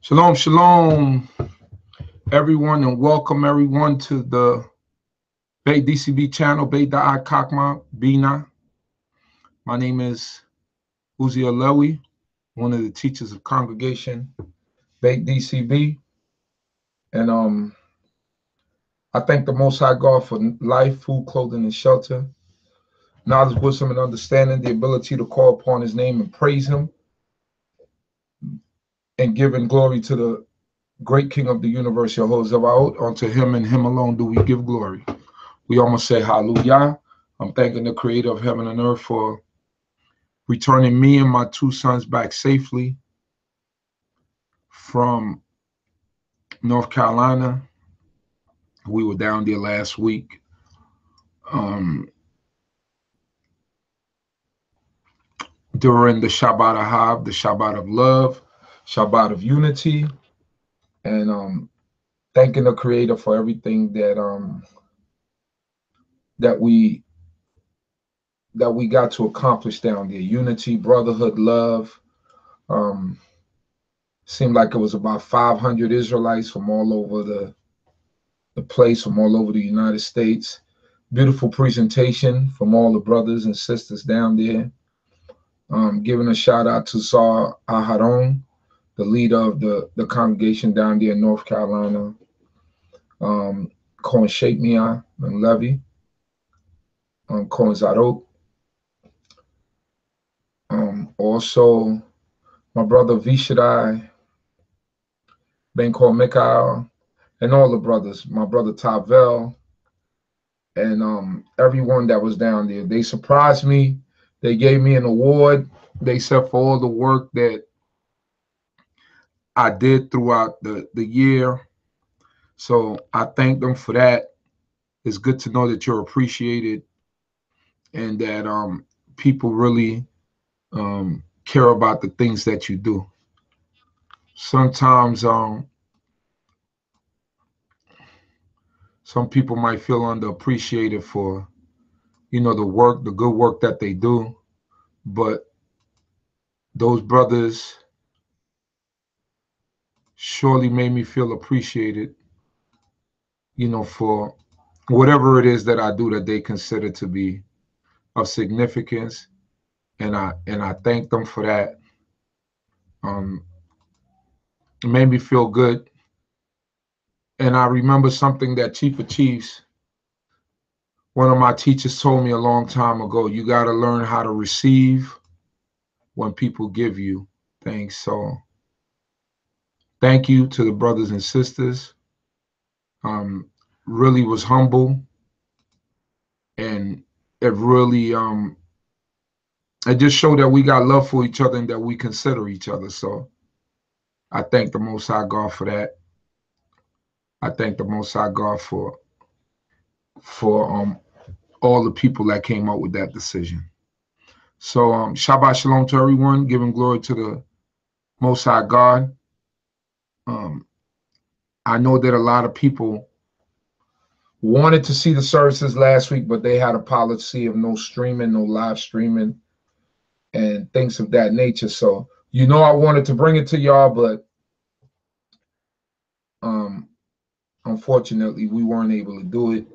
Shalom, shalom, everyone, and welcome everyone to the D.C.B channel, D.C.B CHOKMAH, BINAH. My name is Lewi, one of the teachers of congregation, D.C.B. And I thank the Most High God for life, food, clothing, and shelter, knowledge, wisdom, and understanding, the ability to call upon His name and praise Him, and giving glory to the great King of the universe, Yehovah. Unto Him and Him alone do we give glory. We almost say hallelujah. I'm thanking the creator of heaven and earth for returning me and my two sons back safely from North Carolina. We were down there last week. During the Shabbat YAH, the Shabbat of love, Shabbat of unity, and thanking the creator for everything that we got to accomplish down there. Unity, brotherhood, love. Seemed like it was about 500 Israelites from all over the place, from all over the United States. Beautiful presentation from all the brothers and sisters down there. Giving a shout out to Zar Aharon, the leader of the congregation down there in North Carolina. CHOKMAH and Levy. Zarot. Also, my brother Vishadai, Ben Mikhail, and all the brothers, my brother Tavel, and everyone that was down there. They surprised me. They gave me an award. They said for all the work that I did throughout the year. So I thank them for that. It's good to know that you're appreciated and that people really care about the things that you do. Sometimes some people might feel underappreciated for, the good work that they do. But those brothers surely made me feel appreciated, for whatever it is that I do that they consider to be of significance. And I thank them for that. It made me feel good. And I remember something that Chief of Chiefs, one of my teachers, told me a long time ago. You got to learn how to receive when people give you things. So thank you to the brothers and sisters. Really was humble, and it really it just showed that we got love for each other and that we consider each other. So I thank the Most High God for that. I thank the Most High God for all the people that came up with that decision. So Shabbat Shalom to everyone, giving glory to the Most High God. I know that a lot of people wanted to see the services last week, but they had a policy of no streaming, no live streaming, and things of that nature. So, I wanted to bring it to y'all, but unfortunately, we weren't able to do it.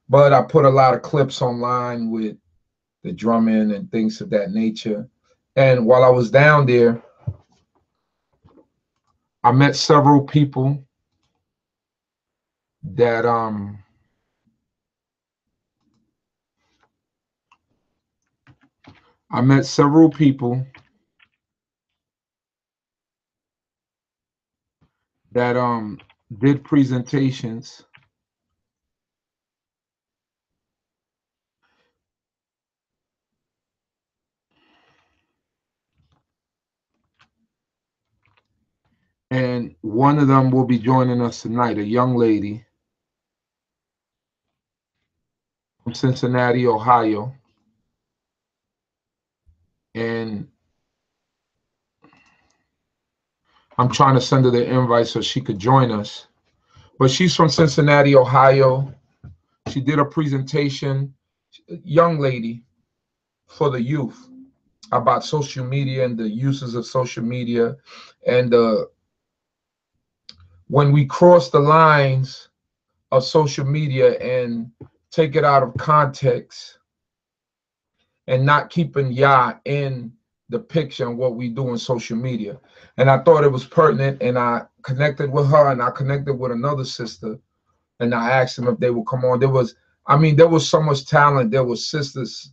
But I put a lot of clips online with the drumming and things of that nature. And while I was down there, I met several people that did presentations and one of them will be joining us tonight, a young lady from Cincinnati, Ohio. And I'm trying to send her the invite so she could join us. But she's from Cincinnati, Ohio. She did a presentation, young lady, for the youth about social media and the uses of social media and the when we cross the lines of social media and take it out of context and not keeping Yah in the picture and what we do in social media. And I thought it was pertinent, and I connected with her, and I connected with another sister, and I asked them if they would come on. There was so much talent. There was sisters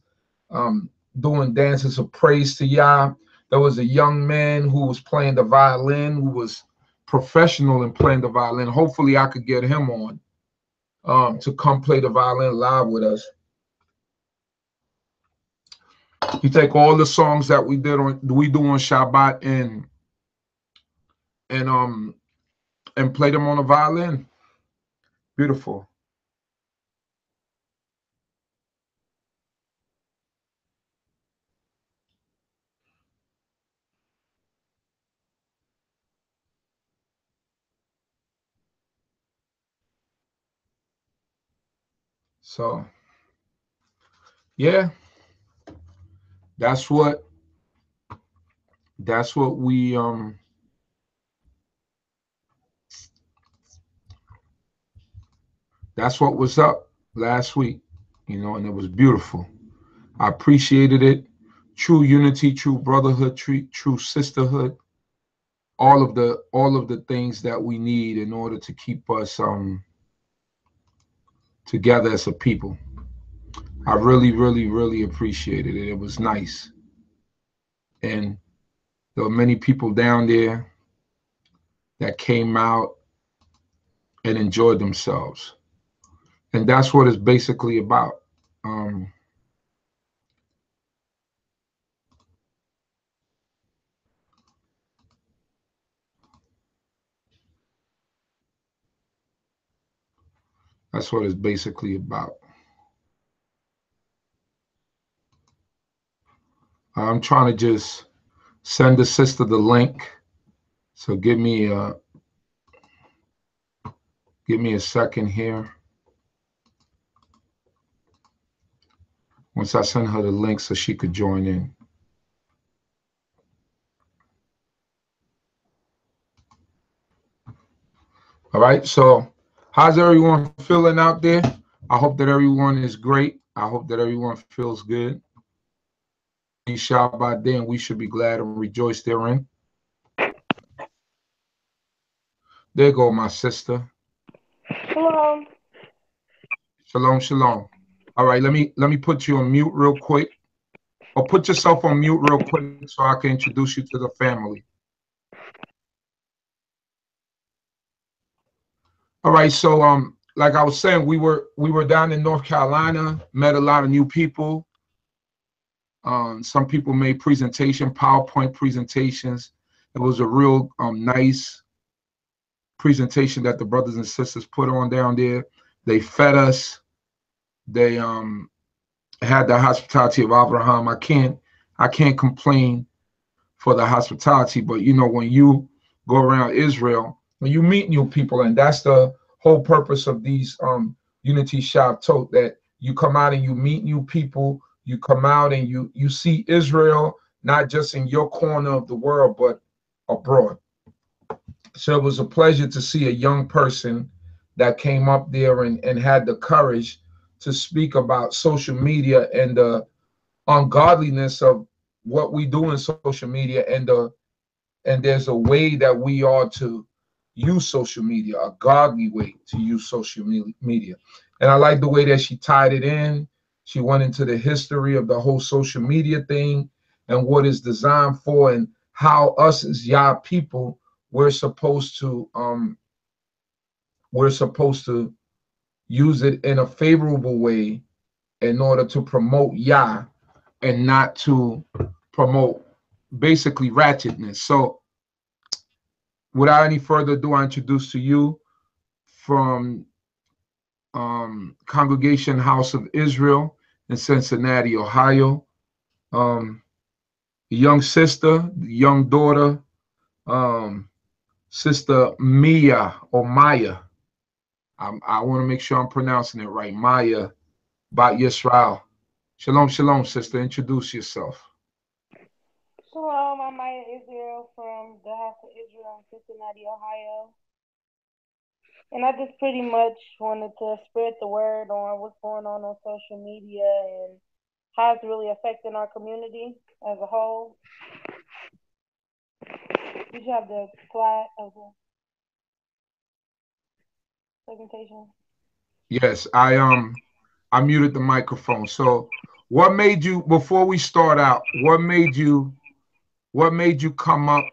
doing dances of praise to Yah. There was a young man who was playing the violin, who was professional in playing the violin. Hopefully I could get him on to come play the violin live with us. You take all the songs that we do on Shabbat and play them on a violin. Beautiful. So yeah, that's what we that's what was up last week, and it was beautiful. I appreciated it. True unity, true brotherhood, true sisterhood, all of the things that we need in order to keep us together as a people. I really, really, really appreciated it. It was nice. And there were many people down there that came out and enjoyed themselves. And that's what it's basically about. That's what it's basically about. I'm trying to just send the sister the link. So give me a second here. Once I send her the link so she could join in. All right, so how's everyone feeling out there? I hope that everyone is great. I hope that everyone feels good. Shabbat day, and we should be glad and rejoice therein. There go my sister. Shalom. Shalom, shalom. All right, let me put you on mute real quick. Or put yourself on mute real quick so I can introduce you to the family. All right, so like I was saying, we were down in North Carolina, met a lot of new people. Some people made PowerPoint presentations. It was a real nice presentation that the brothers and sisters put on down there. They fed us. They had the hospitality of Abraham. I can't complain for the hospitality, but when you go around Israel, when you meet new people, and that's the whole purpose of these Unity Shabbat, that you come out and you meet new people. You come out and you see Israel, not just in your corner of the world, but abroad. So it was a pleasure to see a young person that came up there and had the courage to speak about social media and the ungodliness of what we do in social media, and there's a way that we are to use social media, a godly way to use social media. And I like the way that she tied it in. She went into the history of the whole social media thing and what it's designed for, and how us as Yah people, we're supposed to use it in a favorable way in order to promote Yah and not to promote basically ratchetness. So without any further ado, I introduce to you from Congregation House of Israel in Cincinnati, Ohio, the young sister, the young daughter, Sister Mijah or Maya. I want to make sure I'm pronouncing it right. Maya Bat Yisrael. Shalom, shalom, sister. Introduce yourself. Shalom, I'm Mijah Israel from the House of Israel in Cincinnati, Ohio. And I just pretty much wanted to spread the word on what's going on social media and how it's really affecting our community as a whole. Did you have the slide of the presentation? Yes, I muted the microphone. So what made you, before we start out, what made you come up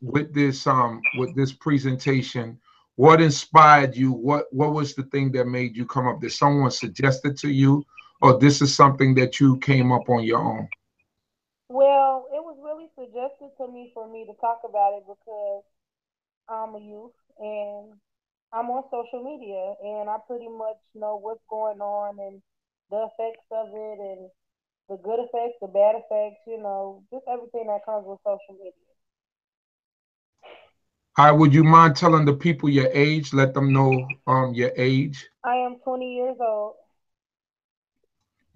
with this presentation? What inspired you? What was the thing that made you come up? Did someone suggested to you, or this is something that you came up on your own? Well, it was really suggested to me for me to talk about it because I'm a youth and I'm on social media and I pretty much know what's going on and the effects of it and the good effects, the bad effects, just everything that comes with social media. Hi, would you mind telling the people your age? Let them know your age. I am 20 years old.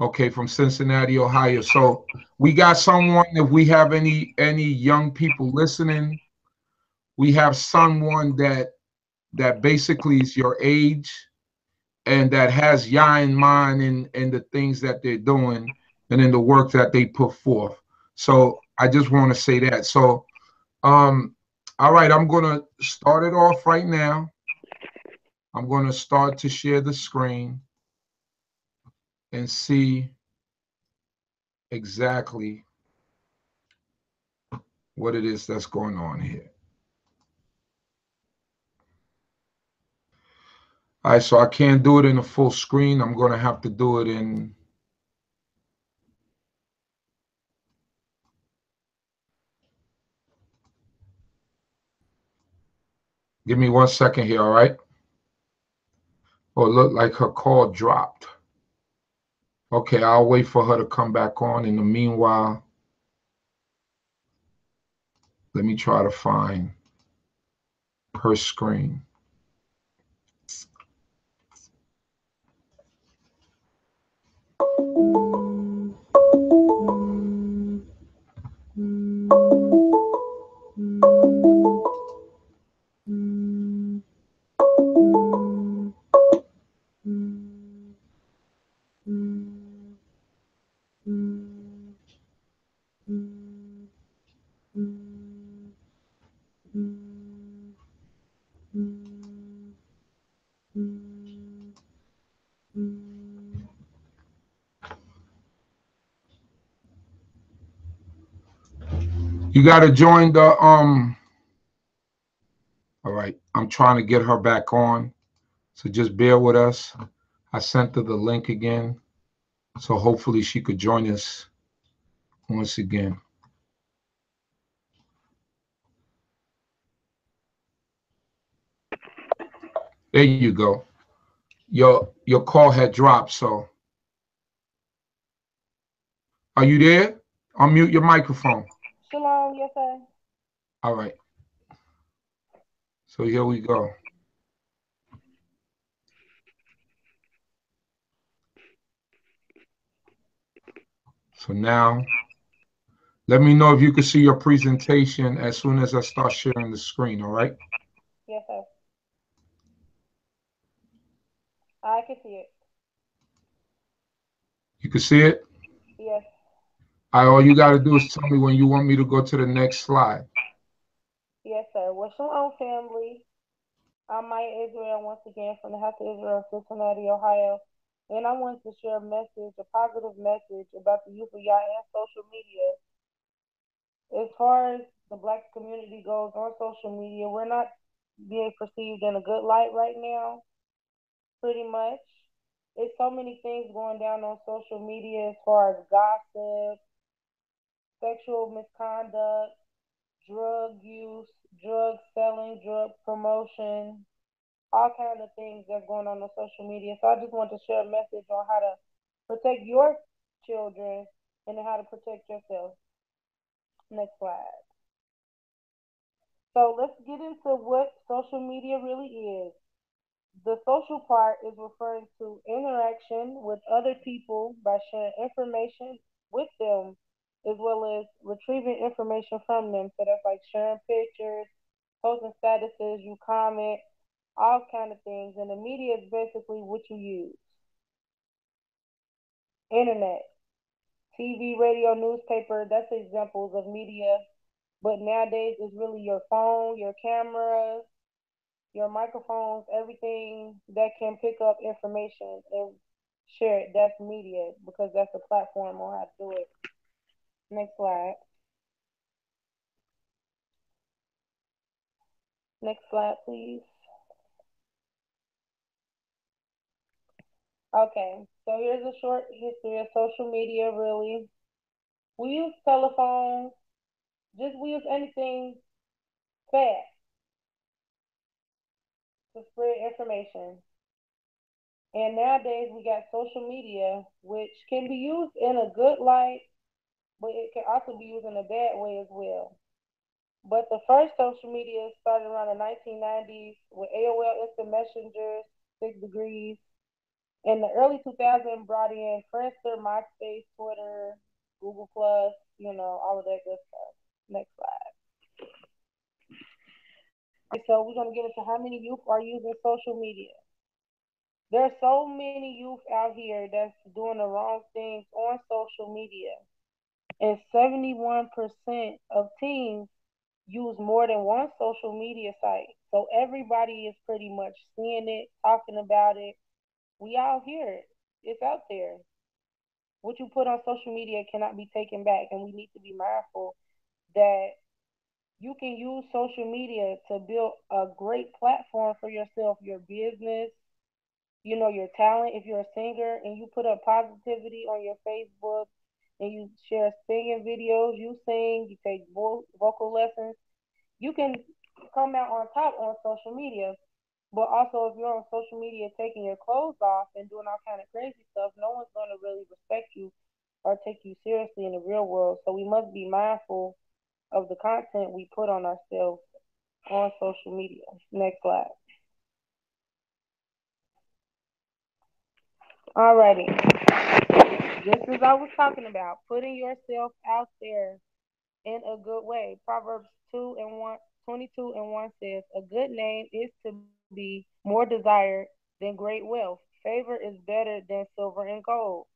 Okay, from Cincinnati, Ohio. So we got someone, if we have any young people listening, we have someone that basically is your age and that has Yah in mind in the things that they're doing and in the work that they put forth. So I just want to say that. So all right, I'm gonna start it off right now. I'm gonna start to share the screen and see exactly what it is that's going on here. All right, so I can't do it in a full screen. I'm going to have to do it in. Give me 1 second here, all right? Oh, it looked like her call dropped. Okay, I'll wait for her to come back on. In the meanwhile, let me try to find her screen. You got to join the all right, I'm trying to get her back on. So just bear with us. I sent her the link again. So hopefully she could join us once again. There you go. Your call had dropped, so are you there? Unmute your microphone. Shalom, yes sir. All right. So here we go. So now, let me know if you can see your presentation as soon as I start sharing the screen, all right? Yes sir. I can see it. You can see it? Yes. All you got to do is tell me when you want me to go to the next slide. Yes sir. Well, Shalom family. I'm Mijah Israel once again from the House of Israel, Cincinnati, Ohio. And I wanted to share a message, a positive message about the youth of Yah and social media. As far as the black community goes on social media, we're not being perceived in a good light right now, pretty much. There's so many things going down on social media as far as gossip, sexual misconduct, drug use, drug selling, drug promotion, all kinds of things that's going on social media. So I just want to share a message on how to protect your children and how to protect yourself. Next slide. So let's get into what social media really is. The social part is referring to interaction with other people by sharing information with them as well as retrieving information from them. So that's like sharing pictures, posting statuses, you comment, all kind of things. And the media is basically what you use. Internet, TV, radio, newspaper, that's examples of media. But nowadays, it's really your phone, your cameras, your microphones, everything that can pick up information and share it. That's media because that's a platform on how to do it. Next slide. Next slide, please. Okay, so here's a short history of social media, really. We use telephones, we use anything fast to spread information. And nowadays we got social media, which can be used in a good light, but it can also be used in a bad way as well. But the first social media started around the 1990s with AOL Instant Messengers, 6 Degrees. In the early 2000s, brought in Friendster, MySpace, Twitter, Google Plus, all of that good stuff. Next slide. Okay, so we're going to get into how many youth are using social media. There's so many youth out here that's doing the wrong things on social media. And 71% of teens use more than one social media site. So everybody is pretty much seeing it, talking about it. We all hear it. It's out there. What you put on social media cannot be taken back, and we need to be mindful that you can use social media to build a great platform for yourself, your business, your talent. If you're a singer and you put up positivity on your Facebook and you share singing videos, you sing, you take vocal lessons, you can come out on top on social media. But also, if you're on social media taking your clothes off and doing all kind of crazy stuff, no one's going to really respect you or take you seriously in the real world. So we must be mindful of the content we put on ourselves on social media. Next slide. Alrighty. Just as I was talking about, putting yourself out there in a good way. Proverbs 22:1 says, "A good name is to be more desired than great wealth. Favor is better than silver and gold."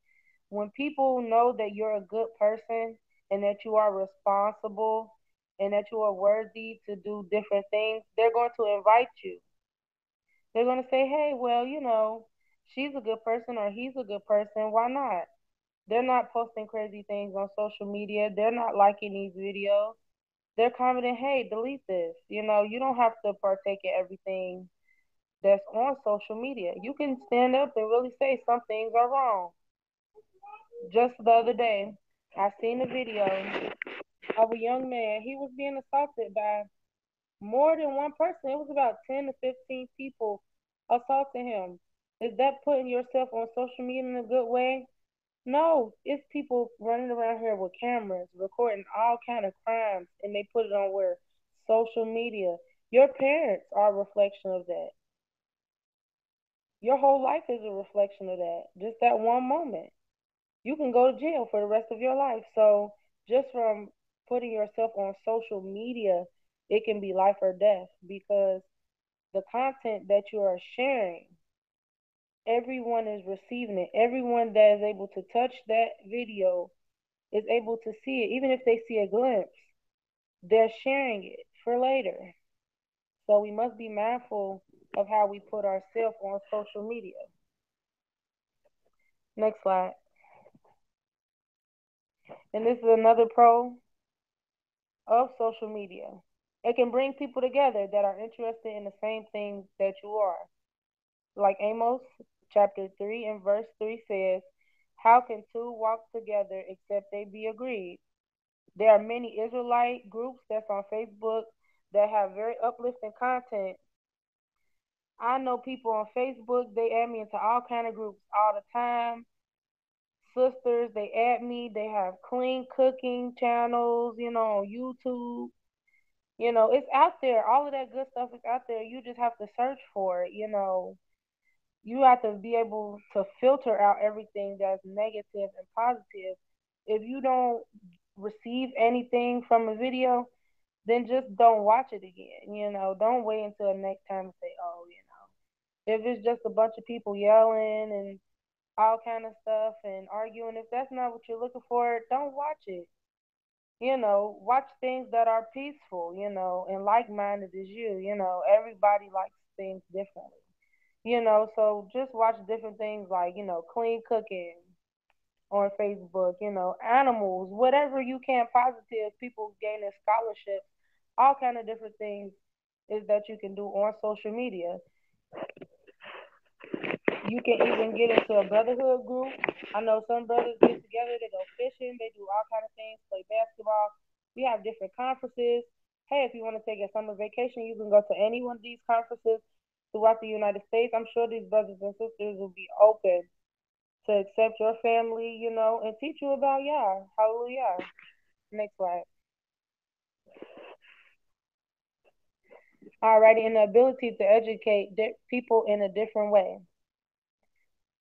When people know that you're a good person and that you are responsible and that you are worthy to do different things, they're going to invite you. They're going to say, "Hey, well, she's a good person or he's a good person. Why not?" They're not posting crazy things on social media. They're not liking these videos. They're commenting, "Hey, delete this." You don't have to partake in everything that's on social media. You can stand up and really say some things are wrong. Just the other day, I seen a video of a young man. He was being assaulted by more than one person. It was about 10 to 15 people assaulting him. Is that putting yourself on social media in a good way? No, it's people running around here with cameras, recording all kind of crimes, and they put it on where? Social media. Your parents are a reflection of that. Your whole life is a reflection of that. Just that one moment. You can go to jail for the rest of your life. So just from putting yourself on social media, it can be life or death because the content that you are sharing, everyone is receiving it. Everyone that is able to touch that video is able to see it. Even if they see a glimpse, they're sharing it for later. So we must be mindful of how we put ourselves on social media. Next slide. And this is another pro of social media. It can bring people together that are interested in the same things that you are. Like Amos chapter 3 and verse 3 says, "How can two walk together except they be agreed?" There are many Israelite groups that's on Facebook that have very uplifting content. I know people on Facebook, they add me into all kind of groups all the time. Sisters, they add me, they have clean cooking channels, on YouTube. It's out there. All of that good stuff is out there. You just have to search for it. You have to be able to filter out everything that's negative and positive. If you don't receive anything from a video, then just don't watch it again. Don't wait until the next time to say, "Oh, If it's just a bunch of people yelling and all kind of stuff and arguing, if that's not what you're looking for, don't watch it. Watch things that are peaceful, and like-minded as you. Everybody likes things differently. So just watch different things like, clean cooking on Facebook, animals, whatever you can, positive, people gaining scholarships, all kind of different things is that you can do on social media. You can even get into a brotherhood group. I know some brothers get together, they go fishing, they do all kind of things, play basketball. We have different conferences. Hey, if you want to take a summer vacation, you can go to any one of these conferences throughout the United States. I'm sure these brothers and sisters will be open to accept your family, and teach you about Yah. Hallelujah. Next slide. Alrighty, and the ability to educate people in a different way.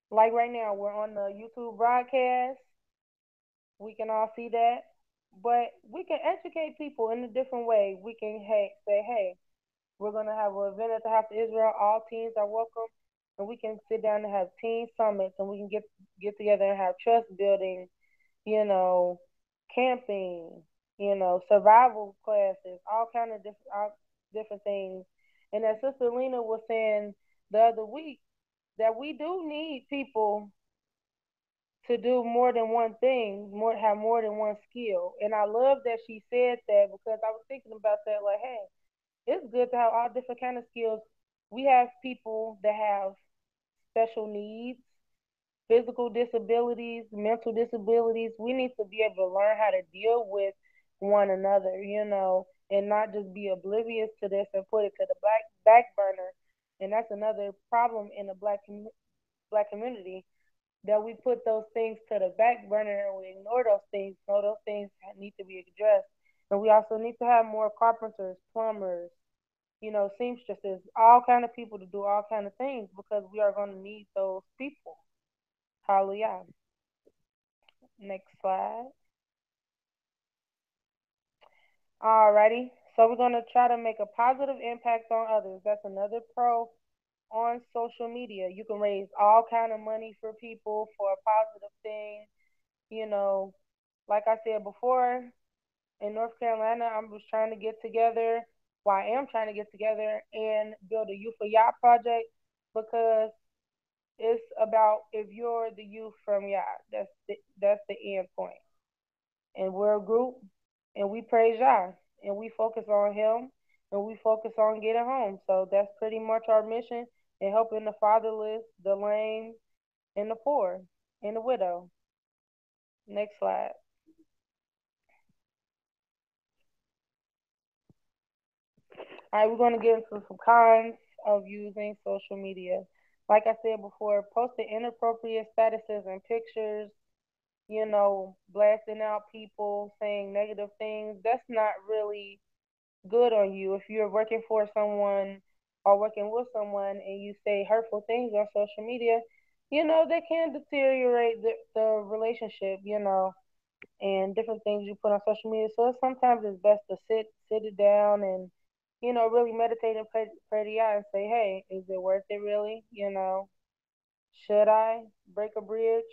Like right now, we're on the YouTube broadcast. We can all see that. But we can educate people in a different way. We can say, hey, we're going to have an event at the House of Israel. All teens are welcome. And we can sit down and have teen summits, and we can get together and have trust building, camping, survival classes, all kind of different things. And as Sister Lena was saying the other week, that we do need people to do more than one thing, have more than one skill. And I love that she said that, because I was thinking about that, like, hey, it's good to have all different kind of skills. We have people that have special needs, physical disabilities, mental disabilities. We need to be able to learn how to deal with one another, and not just be oblivious to this and put it to the back burner. And that's another problem in the black community, that we put those things to the back burner and we ignore those things. No, those things need to be addressed. And we also need to have more carpenters, plumbers, seamstresses, all kind of people to do all kind of things, because we are going to need those people. Hallelujah. Next slide. Alrighty. So we're going to try to make a positive impact on others. That's another pro on social media. You can raise all kind of money for people for a positive thing. Like I said before, in North Carolina, I was trying to get together. Well, I am trying to get together and build a Youth for Yah project, because it's about, if you're the youth from Yah, that's the end point. And we're a group, and we praise Yah, and we focus on Him, and we focus on getting home. So that's pretty much our mission, in helping the fatherless, the lame, and the poor, and the widow. Next slide. All right, we're going to get into some cons of using social media. Like I said before, posting inappropriate statuses and pictures, blasting out people, saying negative things, that's not really good on you. If you're working for someone or working with someone and you say hurtful things on social media, they can deteriorate the relationship, and different things you put on social media. So sometimes it's best to sit it down and, really meditate and pray to Yah and say, hey, is it worth it really? Should I break a bridge?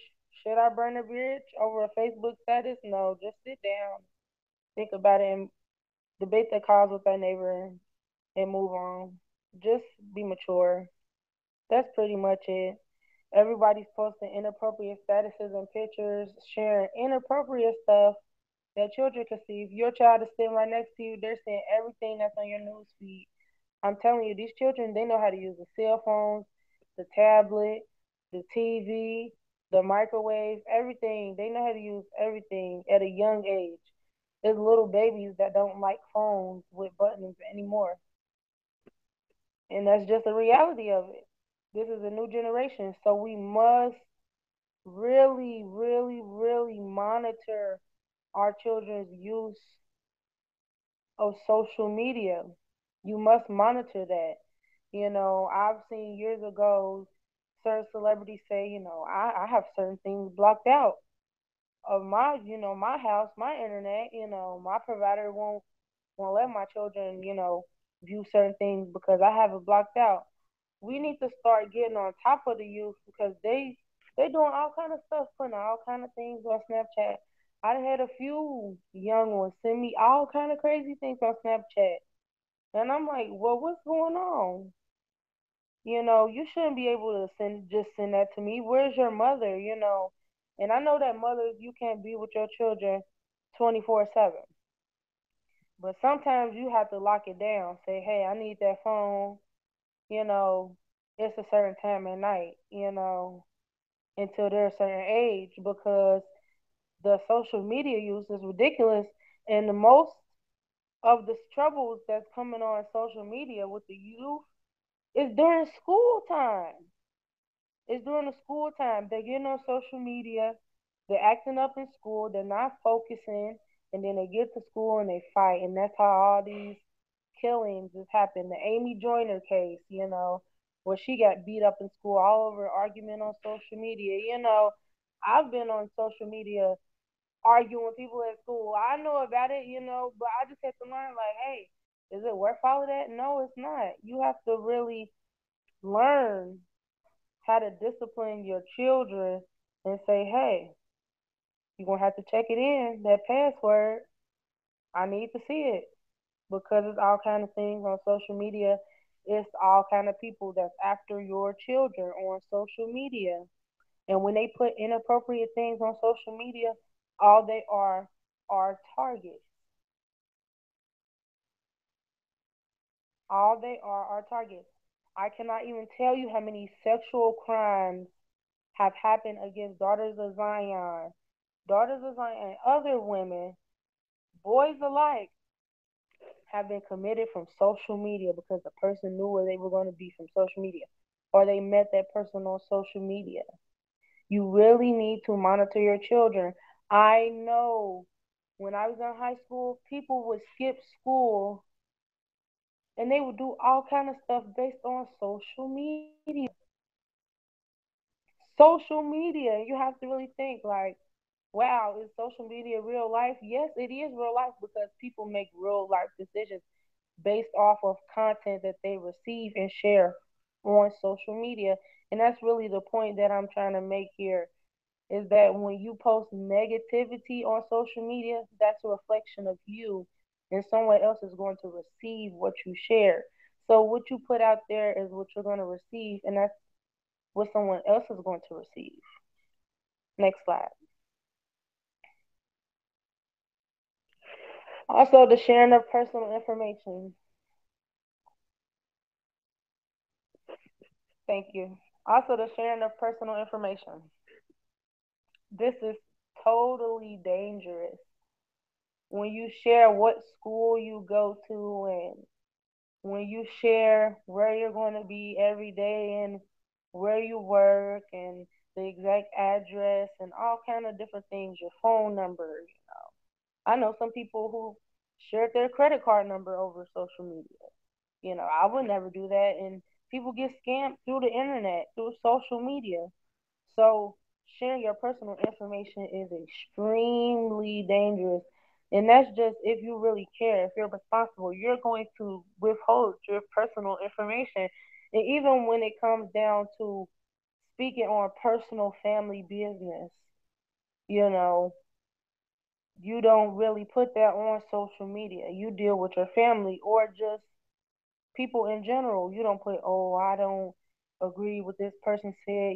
Should I burn a bridge over a Facebook status? No, just sit down, think about it, and debate the cause with that neighbor and move on. Just be mature. That's pretty much it. Everybody's posting inappropriate statuses and pictures, sharing inappropriate stuff that children can see. If your child is sitting right next to you, they're seeing everything that's on your news feed. I'm telling you, these children, they know how to use the cell phones, the tablet, the TV, the microwave, everything. They know how to use everything at a young age. There's little babies that don't like phones with buttons anymore. And that's just the reality of it. This is a new generation. So we must really, really, really monitor our children's use of social media. You must monitor that. I've seen years ago certain celebrities say, I have certain things blocked out of my house, my internet, my provider won't let my children, view certain things because I have it blocked out. we need to start getting on top of the youth because they doing all kind of stuff, putting all kind of things on Snapchat. I done had a few young ones send me all kind of crazy things on Snapchat, and I'm like, well, what's going on? You shouldn't be able to send that to me. Where's your mother? And I know that mothers, you can't be with your children 24/7, but sometimes you have to lock it down. Say, hey, I need that phone. You know, it's a certain time at night. Until they're a certain age because the social media use is ridiculous, and the most of the troubles that's coming on social media with the youth is during school time. It's during the school time. They're getting on social media. They're acting up in school. They're not focusing. And then they get to school and they fight. And that's how all these killings has happened. The Amy Joyner case, where she got beat up in school all over argument on social media. I've been on social media arguing with people at school. I know about it, but I just have to learn, like, hey, is it worth all of that? No, it's not. You have to really learn how to discipline your children and say, hey, you're going to have to check it in, that password. I need to see it because it's all kind of things on social media. It's all kind of people that's after your children on social media. And when they put inappropriate things on social media, all they are targets. All they are targets. I cannot even tell you how many sexual crimes have happened against daughters of Zion, and other women, boys alike, have been committed from social media because the person knew where they were going to be from social media, or they met that person on social media. You really need to monitor your children. I know when I was in high school, people would skip school and they would do all kind of stuff based on social media. Social media, you have to really think like, wow, is social media real life? Yes, it is real life because people make real life decisions based off of content that they receive and share on social media. And that's really the point that I'm trying to make here is that when you post negativity on social media, that's a reflection of you, and someone else is going to receive what you share. So what you put out there is what you're going to receive, and that's what someone else is going to receive. Next slide. Also, the sharing of personal information. Thank you. Also, the sharing of personal information. This is totally dangerous. When you share what school you go to and when you share where you're going to be every day and where you work and the exact address and all kind of different things, your phone number. I know some people who shared their credit card number over social media. I would never do that, and people get scammed through the internet, through social media. So sharing your personal information is extremely dangerous. And that's just if you really care, if you're responsible, you're going to withhold your personal information. And even when it comes down to speaking on personal family business, you know, you don't really put that on social media. You deal with your family or just people in general. You don't put, oh, I don't agree with this person said.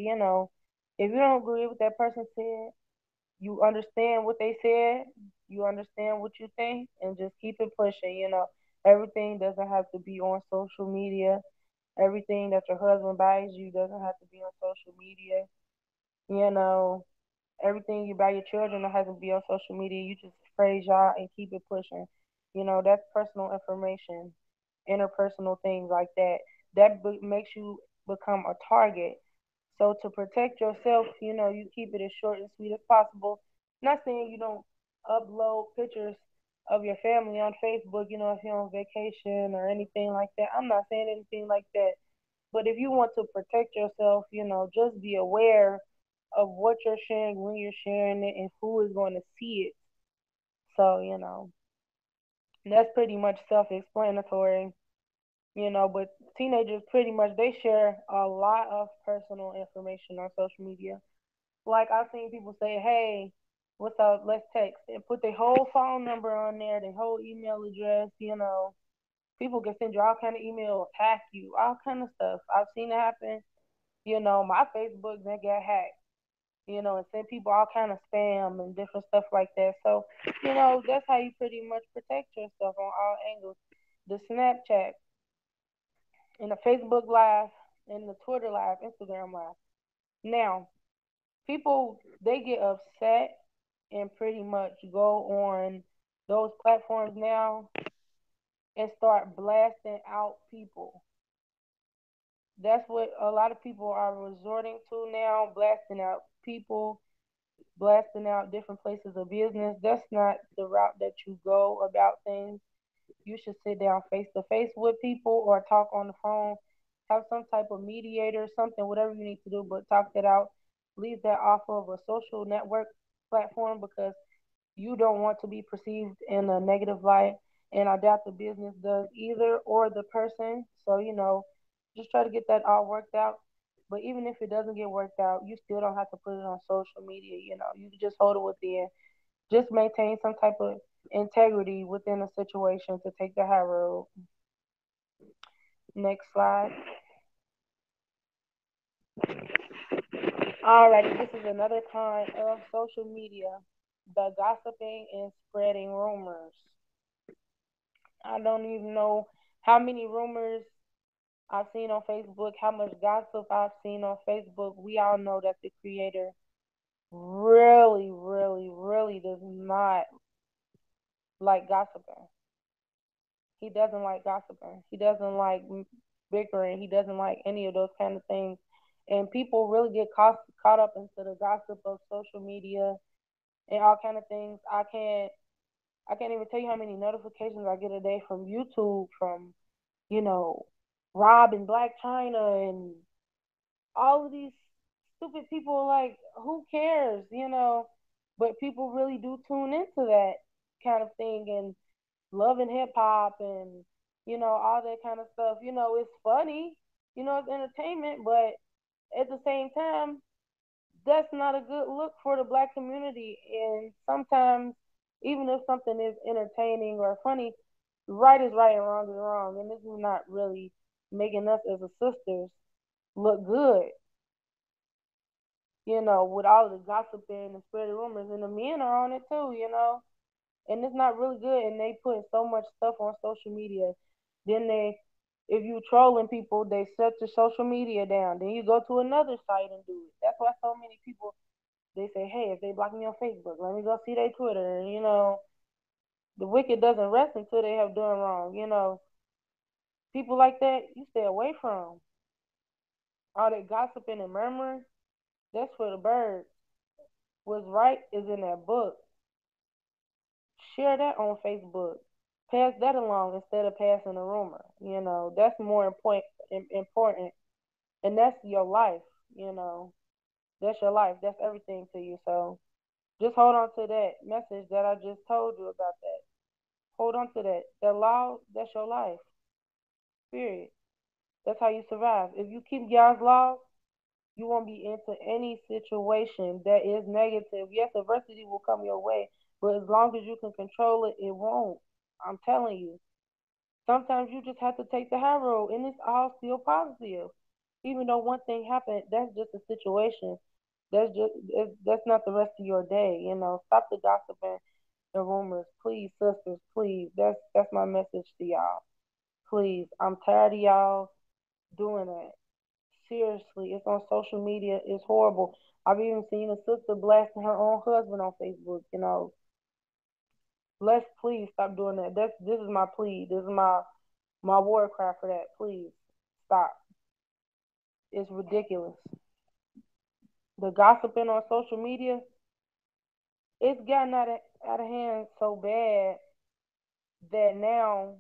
If you don't agree with that person said, you understand what they said, you understand what you think, and just keep it pushing. Everything doesn't have to be on social media. Everything that your husband buys you doesn't have to be on social media. You know, everything you buy your children has to be on social media. You just praise y'all and keep it pushing. That's personal information, interpersonal things like that. That makes you become a target. So to protect yourself, you keep it as short and sweet as possible. Not saying you don't upload pictures of your family on Facebook, if you're on vacation or anything like that. I'm not saying anything like that. But if you want to protect yourself, just be aware of what you're sharing, when you're sharing it, and who is going to see it. So, that's pretty much self explanatory. But teenagers pretty much they share a lot of personal information on social media. Like I've seen people say, "Hey, what's up? Let's text," and put their whole phone number on there, their whole email address. People can send you all kind of emails, hack you, all kind of stuff. I've seen it happen. My Facebook that got hacked. And send people all kind of spam and different stuff like that. So, that's how you pretty much protect yourself on all angles. The Snapchat and the Facebook Live and the Twitter Live, Instagram Live. Now, people they get upset and pretty much go on those platforms now and start blasting out people. That's what a lot of people are resorting to now, blasting out people, blasting out different places of business. That's not the route that you go about things. You should sit down face to face with people or talk on the phone. Have some type of mediator, something, whatever you need to do, but talk that out. Leave that off of a social network platform because you don't want to be perceived in a negative light. And I doubt the business does either or the person. So, just try to get that all worked out. But even if it doesn't get worked out, you still don't have to put it on social media. You can just hold it within. Just maintain some type of integrity within a situation to take the high road. Next slide. Alrighty, this is another kind of social media, the gossiping and spreading rumors. I don't even know how many rumors I've seen on Facebook, how much gossip I've seen on Facebook. We all know that the creator really, really, really does not like gossiping. He doesn't like gossiping. He doesn't like bickering. He doesn't like any of those kind of things. And people really get caught up into the gossip of social media and all kind of things. I can't even tell you how many notifications I get a day from YouTube from you know Rob and Black China and all of these stupid people. Like, who cares, But people really do tune into that kind of thing and love and hip hop and all that kind of stuff. It's funny, it's entertainment, but at the same time, that's not a good look for the black community. And sometimes, even if something is entertaining or funny, right is right and wrong is wrong. And this is not really making us as a sisters look good, with all of the gossiping and spreading rumors. And the men are on it too, and it's not really good. And they put so much stuff on social media. Then if you trolling people, they shut your social media down. Then you go to another site and do it. That's why so many people they say, hey, if they block me on Facebook, let me go see their Twitter. And the wicked doesn't rest until they have done wrong. People like that you stay away from. All that gossiping and murmuring, that's for the birds. What's right is in that book. Share that on Facebook. Pass that along instead of passing a rumor. That's more important, and that's your life. That's your life. That's everything to you. So just hold on to that message that I just told you about. That hold on to that. That law, that's your life. Period. That's how you survive. If you keep God's law, you won't be into any situation that is negative. Yes, adversity will come your way, but as long as you can control it, it won't. I'm telling you. Sometimes you just have to take the high road, and it's all still positive. Even though one thing happened, that's just a situation. That's not the rest of your day. Stop the gossiping and rumors, please, sisters. Please, that's my message to y'all. Please, I'm tired of y'all doing that. Seriously, it's on social media. It's horrible. I've even seen a sister blasting her own husband on Facebook. Let's please stop doing that. This is my plea. This is my war cry for that. Please stop. It's ridiculous. The gossiping on social media, it's gotten out of hand so bad that now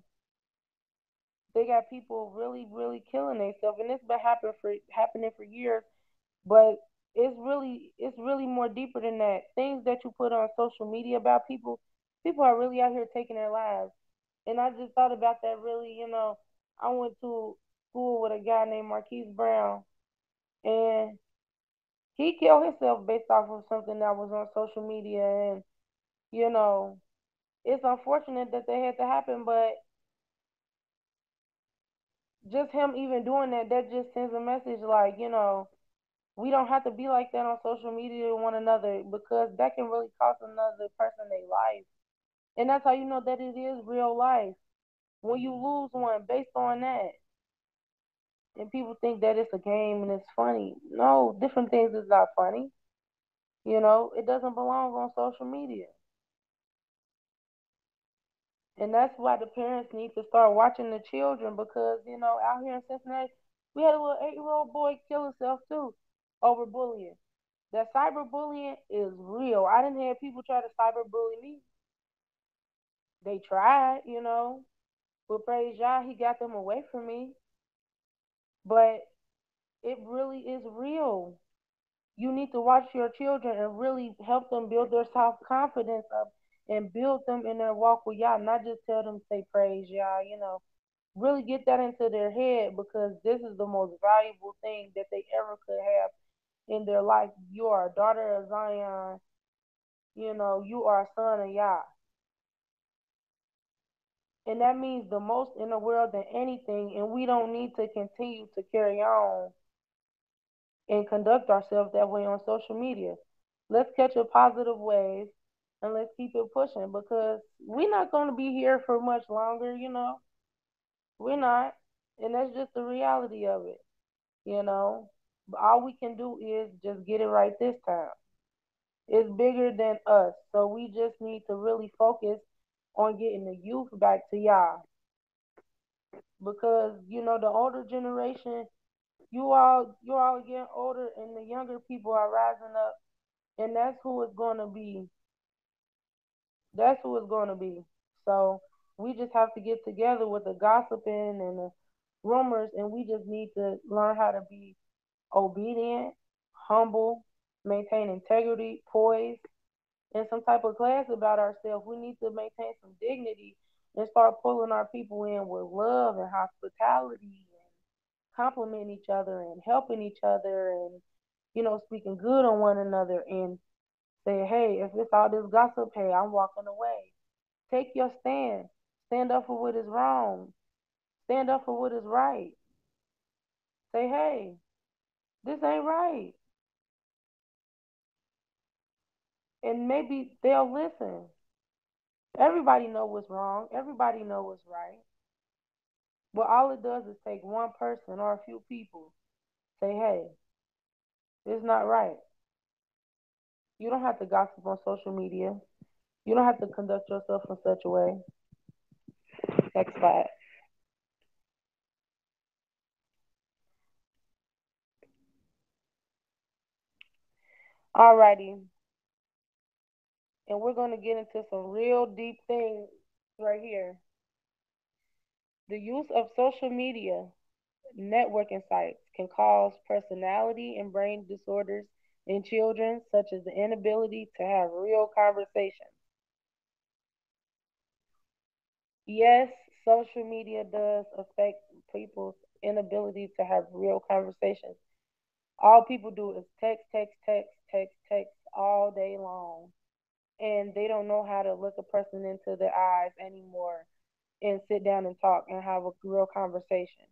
they got people really, really killing themselves, and it's been happening for years. But it's really more deeper than that. Things that you put on social media about people are really out here taking their lives. And I just thought about that. Really, I went to school with a guy named Marquise Brown, and he killed himself based off of something that was on social media. And you know, it's unfortunate that that had to happen, but just him even doing that, that just sends a message like, we don't have to be like that on social media to one another, because that can really cost another person their life. And that's how you know that it is real life. When you lose one based on that, and people think that it's a game and it's funny. No, different things is not funny. It doesn't belong on social media. And that's why the parents need to start watching the children, because, out here in Cincinnati, we had a little 8-year-old boy kill himself too over bullying. That cyberbullying is real. I didn't have people try to cyberbully me. They tried, but praise Yah, he got them away from me. But it really is real. You need to watch your children and really help them build their self confidence up and build them in their walk with Yah, not just tell them say praise Yah, really get that into their head, because this is the most valuable thing that they ever could have in their life. You are a daughter of Zion, you are a son of Yah. And that means the most in the world than anything, and we don't need to continue to carry on and conduct ourselves that way on social media. Let's catch a positive wave and let's keep it pushing, because we're not going to be here for much longer. We're not. And that's just the reality of it, you know. But all we can do is just get it right this time. It's bigger than us. So we just need to really focus on getting the youth back to y'all. Because, the older generation, you all getting older and the younger people are rising up, and that's who it's gonna be. That's who it's gonna be. So we just have to get together with the gossiping and the rumors, and we just need to learn how to be obedient, humble, maintain integrity, poise, and some type of class about ourselves. We need to maintain some dignity and start pulling our people in with love and hospitality and complimenting each other and helping each other and, speaking good on one another, and say, hey, if it's all this gossip, hey, I'm walking away. Take your stand. Stand up for what is wrong. Stand up for what is right. Say, hey, this ain't right. And maybe they'll listen. Everybody know what's wrong. Everybody know what's right. But all it does is take one person or a few people say, hey, it's not right. You don't have to gossip on social media. You don't have to conduct yourself in such a way. Next slide. Alrighty. And we're going to get into some real deep things right here. The use of social media networking sites can cause personality and brain disorders in children, such as the inability to have real conversations. Yes, social media does affect people's inability to have real conversations. All people do is text, text, text, text, text all day long. And they don't know how to look a person into their eyes anymore and sit down and talk and have a real conversation.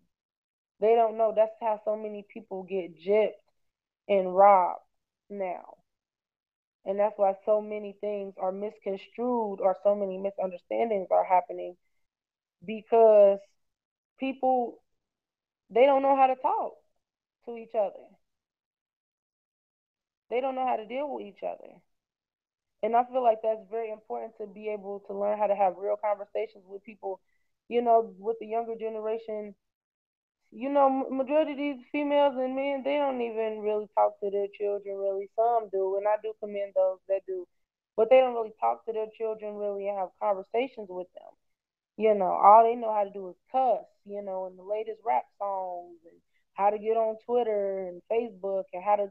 They don't know. That's how so many people get gypped and robbed now. And that's why so many things are misconstrued or so many misunderstandings are happening, because people, they don't know how to talk to each other. They don't know how to deal with each other. And I feel like that's very important, to be able to learn how to have real conversations with people, with the younger generation. Majority of these females and men, they don't even really talk to their children, really. Some do, and I do commend those that do. But they don't really talk to their children, really, and have conversations with them. All they know how to do is cuss, and the latest rap songs, and how to get on Twitter and Facebook, and how to,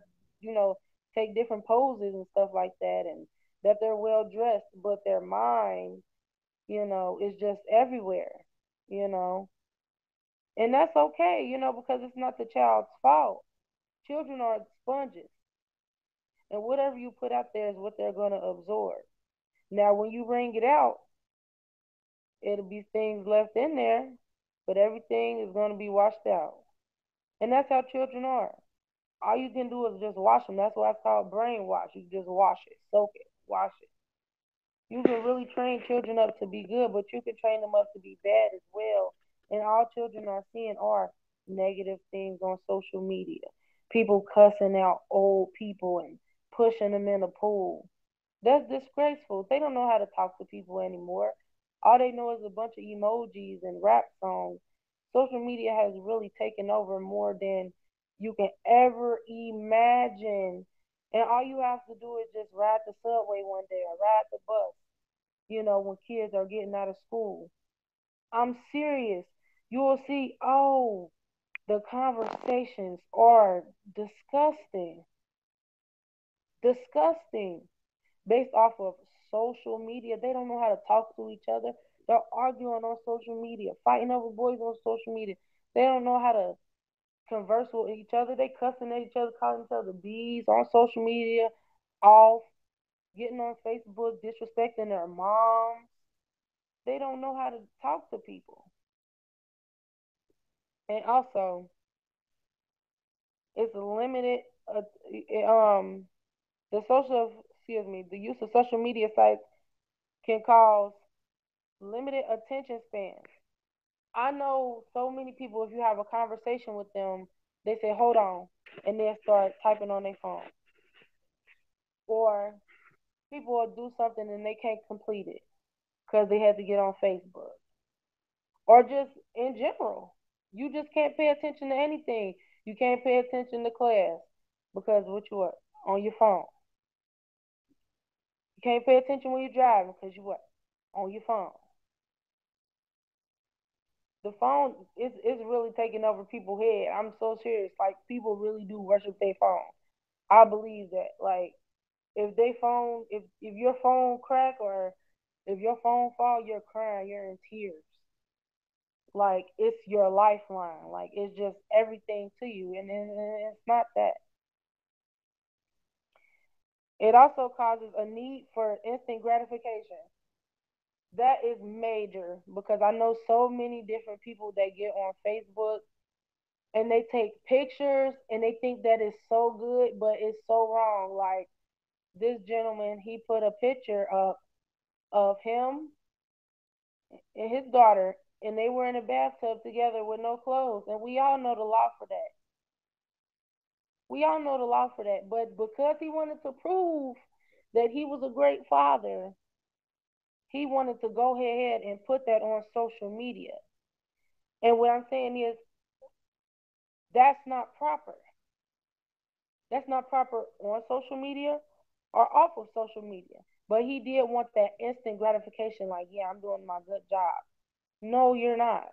take different poses and stuff like that, and that they're well dressed, but their mind, is just everywhere, you know. And that's okay, because it's not the child's fault. Children are sponges. And whatever you put out there is what they're going to absorb. Now, when you bring it out, it'll be things left in there, but everything is going to be washed out. And that's how children are. All you can do is just wash them. That's why it's called brainwash. You just wash it, soak it, wash it. You can really train children up to be good, but you can train them up to be bad as well. And all children are seeing are negative things on social media. People cussing out old people and pushing them in a pool. That's disgraceful. They don't know how to talk to people anymore. All they know is a bunch of emojis and rap songs. Social media has really taken over more than you can ever imagine. And all you have to do is just ride the subway one day or ride the bus, when kids are getting out of school. I'm serious. You will see, oh, the conversations are disgusting. Disgusting. Based off of social media. They don't know how to talk to each other. They're arguing on social media, fighting over boys on social media. They don't know how to converse with each other. They cussing at each other, calling each other bees on social media, off, getting on Facebook, disrespecting their moms. They don't know how to talk to people. And also, it's limited. The the use of social media sites can cause limited attention spans. I know so many people, if you have a conversation with them, they say, hold on, and they'll start typing on their phone. Or people will do something and they can't complete it because they had to get on Facebook. Or just in general, you just can't pay attention to anything. You can't pay attention to class because what you are on your phone. You can't pay attention when you're driving because you what? On your phone. The phone is really taking over people's head. I'm so serious. Like people really do worship their phone. I believe that. Like if your phone crack or if your phone fall, you're crying, you're in tears. Like it's your lifeline. Like it's just everything to you, and it's not that. It also causes a need for instant gratification. That is major because I know so many different people that get on Facebook and they take pictures and they think that is so good, but it's so wrong. Like this gentleman, he put a picture up of him and his daughter, and they were in a bathtub together with no clothes. And we all know the law for that. We all know the law for that. But because he wanted to prove that he was a great father, he wanted to go ahead and put that on social media. And what I'm saying is, that's not proper. That's not proper on social media or off of social media. But he did want that instant gratification, like, yeah, I'm doing my good job. No, you're not.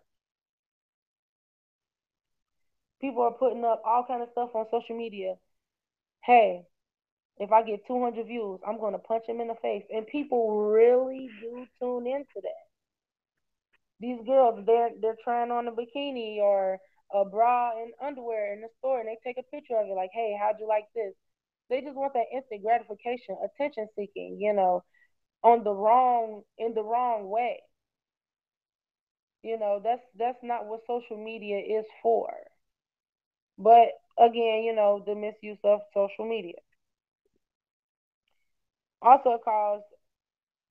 People are putting up all kind of stuff on social media. Hey, if I get 200 views, I'm going to punch him in the face. And people really do tune into that. These girls, they're trying on a bikini or a bra and underwear in the store, and they take a picture of it like, hey, how'd you like this? They just want that instant gratification, attention seeking, in the wrong way. That's not what social media is for. But again, the misuse of social media. Also cause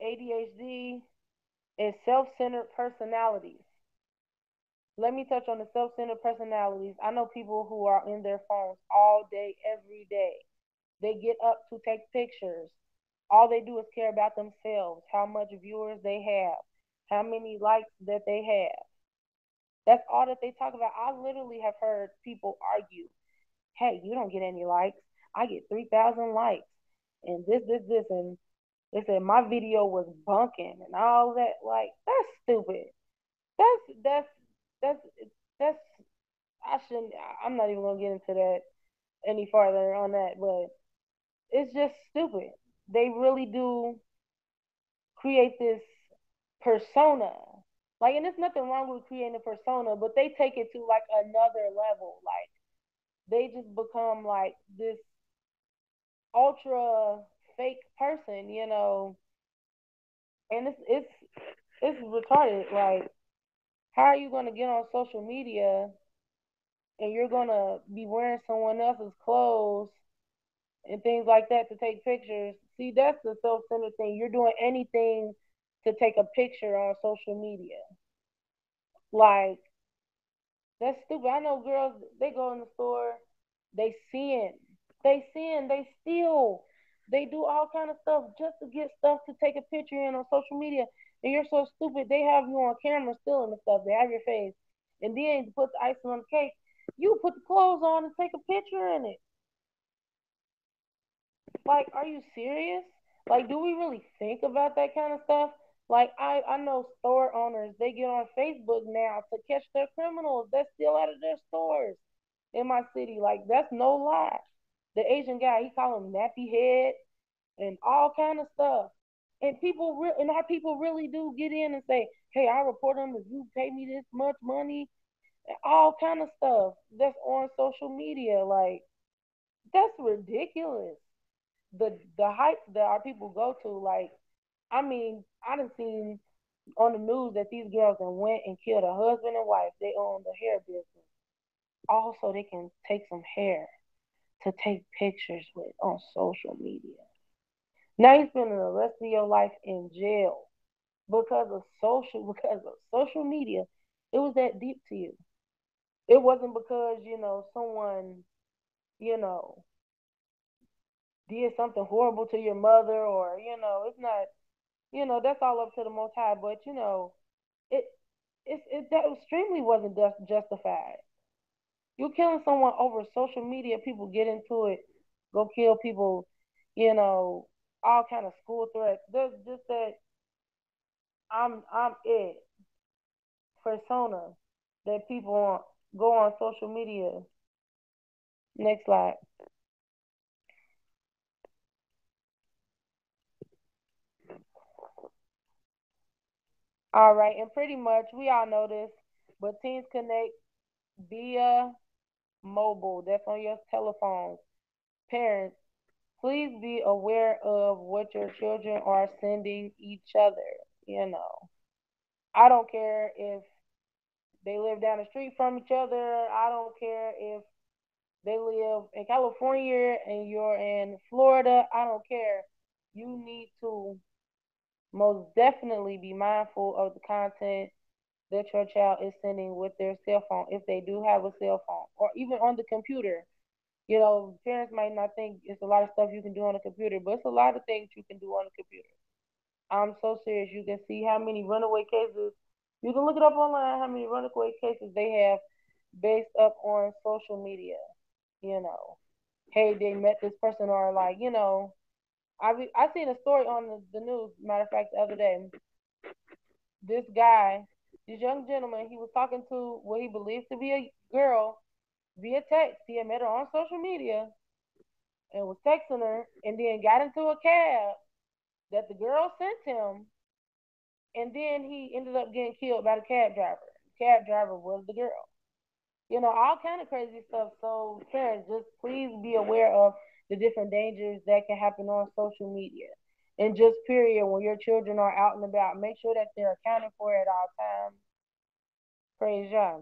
ADHD and self-centered personalities. Let me touch on the self-centered personalities. I know people who are in their phones all day, every day. They get up to take pictures. All they do is care about themselves, how much viewers they have, how many likes that they have. That's all that they talk about. I literally have heard people argue, hey, you don't get any likes. I get 3,000 likes. And this. And they said my video was bunking and all that. Like, that's stupid. That's, that's, that's, I'm not even going to get into that any farther on that, but it's just stupid. They really do create this persona. Like, and there's nothing wrong with creating a persona, but they take it to like another level. Like, they just become like this ultra fake person, and it's retarded. Like, how are you gonna get on social media and you're gonna be wearing someone else's clothes and things like that to take pictures? See, that's the self-centered thing. You're doing anything to take a picture on social media. Like, that's stupid. I know girls, they go in the store, they sin. They sin, they steal. They do all kind of stuff just to get stuff to take a picture in on social media. And you're so stupid, they have you on camera stealing the stuff. They have your face. And then to put the icing on the cake, you put the clothes on and take a picture in it. Like, are you serious? Like, do we really think about that kind of stuff? Like, I know store owners, they get on Facebook now to catch their criminals that steal out of their stores in my city. Like, that's no lie. The Asian guy, he call him nappy head and all kind of stuff. And our people really do get in and say, hey, I'll report them if you pay me this much money, and all kind of stuff that's on social media. Like, that's ridiculous. The hype that our people go to, like, I mean, I done seen on the news that these girls done went and killed a husband and wife. They own the hair business. Also, they can take some hair to take pictures with on social media. Now you're spending the rest of your life in jail because of social media. It was that deep to you. It wasn't because, someone, you know, did something horrible to your mother, or, it's not, that's all up to the Most High. But, it that extremely wasn't justified. You killing someone over social media, people get into it, go kill people, all kind of school threats. There's just that I'm it persona that people go on social media. Next slide. All right, and pretty much we all know this, but teens connect via mobile. That's on your telephones. Parents, please be aware of what your children are sending each other. You know, I don't care if they live down the street from each other. I don't care if they live in California and you're in Florida. I don't care. You need to most definitely be mindful of the content that your child is sending with their cell phone, if they do have a cell phone, or even on the computer. Parents might not think it's a lot of stuff you can do on a computer, but it's a lot of things you can do on a computer. I'm so serious. You can see how many runaway cases. You can look it up online. How many runaway cases they have based up on social media. You know, hey, they met this person, or like, I seen a story on the news. Matter of fact, the other day, this guy, this young gentleman, he was talking to what he believes to be a girl via text. He had met her on social media and was texting her, and then got into a cab that the girl sent him, and then he ended up getting killed by the cab driver. The cab driver was the girl. All kind of crazy stuff. So parents, just please be aware of the different dangers that can happen on social media. And just period, when your children are out and about, make sure that they're accounted for at all times. Praise Yah.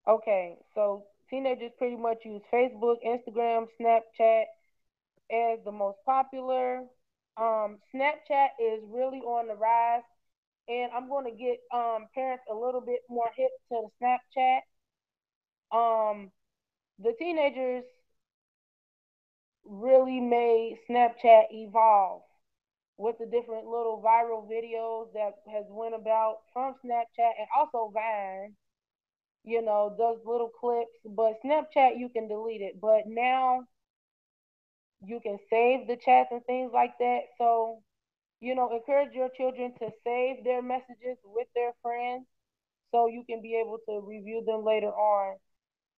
Okay, so teenagers pretty much use Facebook, Instagram, Snapchat as the most popular. Snapchat is really on the rise, and I'm going to get parents a little bit more hip to the Snapchat. The teenagers really made Snapchat evolve with the different little viral videos that has went about from Snapchat, and also Vine. Those little clips. But Snapchat, you can delete it. But now you can save the chats and things like that. So, encourage your children to save their messages with their friends so you can be able to review them later on,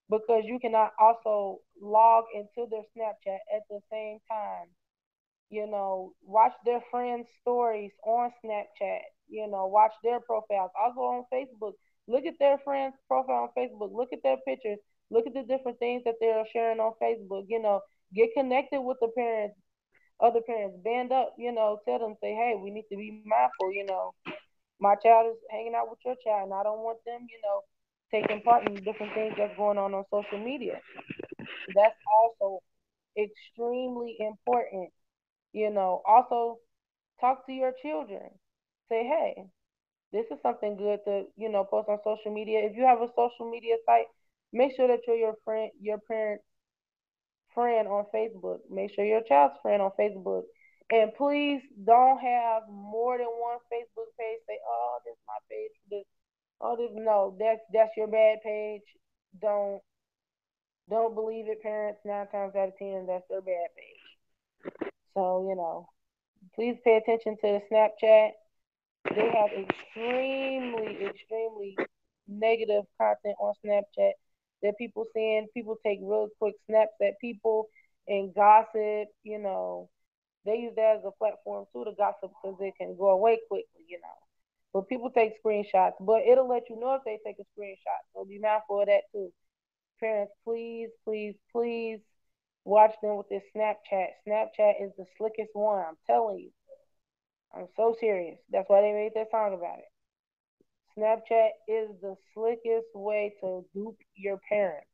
because you cannot also log into their Snapchat at the same time. Watch their friends' stories on Snapchat. Watch their profiles. Also on Facebook. Look at their friends' profile on Facebook. Look at their pictures. Look at the different things that they're sharing on Facebook. Get connected with the parents, other parents. Band up. Tell them, say, hey, we need to be mindful. My child is hanging out with your child, and I don't want them, taking part in the different things that's going on social media. That's also extremely important. Also talk to your children. Say, hey, this is something good to, post on social media. If you have a social media site, make sure that you're your parent's friend on Facebook. Make sure your child's friend on Facebook. And please don't have more than one Facebook page. Say, oh, this is my page for this. Oh, this no, that's your bad page. Don't don't believe it, parents. 9 times out of 10, that's their bad page. So please pay attention to the Snapchat. They have extremely negative content on Snapchat that people send. People take real quick snaps at people and gossip. They use that as a platform too to gossip because it can go away quickly. But people take screenshots, but it'll let you know if they take a screenshot. So be mindful of that too. Parents, please, please, please watch them with this Snapchat. Snapchat is the slickest one. I'm telling you. I'm so serious. That's why they made that song about it. Snapchat is the slickest way to dupe your parents.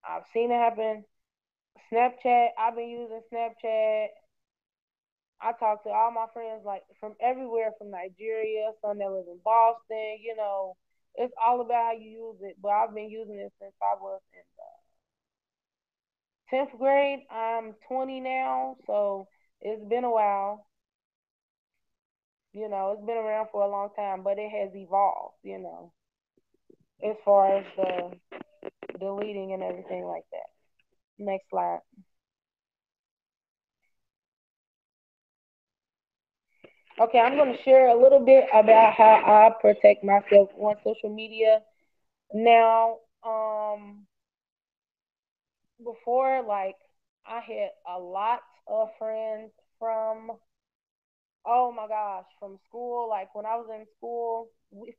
I've seen it happen. Snapchat, I've been using Snapchat. I talk to all my friends like from everywhere, from Nigeria, some that live in Boston. It's all about how you use it. But I've been using it since I was in the 10th grade. I'm 20 now, so it's been a while. It's been around for a long time, but it has evolved. As far as the deleting and everything like that. Next slide. Okay, I'm going to share a little bit about how I protect myself on social media. Now, before, like, I had a lot of friends from, oh my gosh, from school. Like, when I was in school,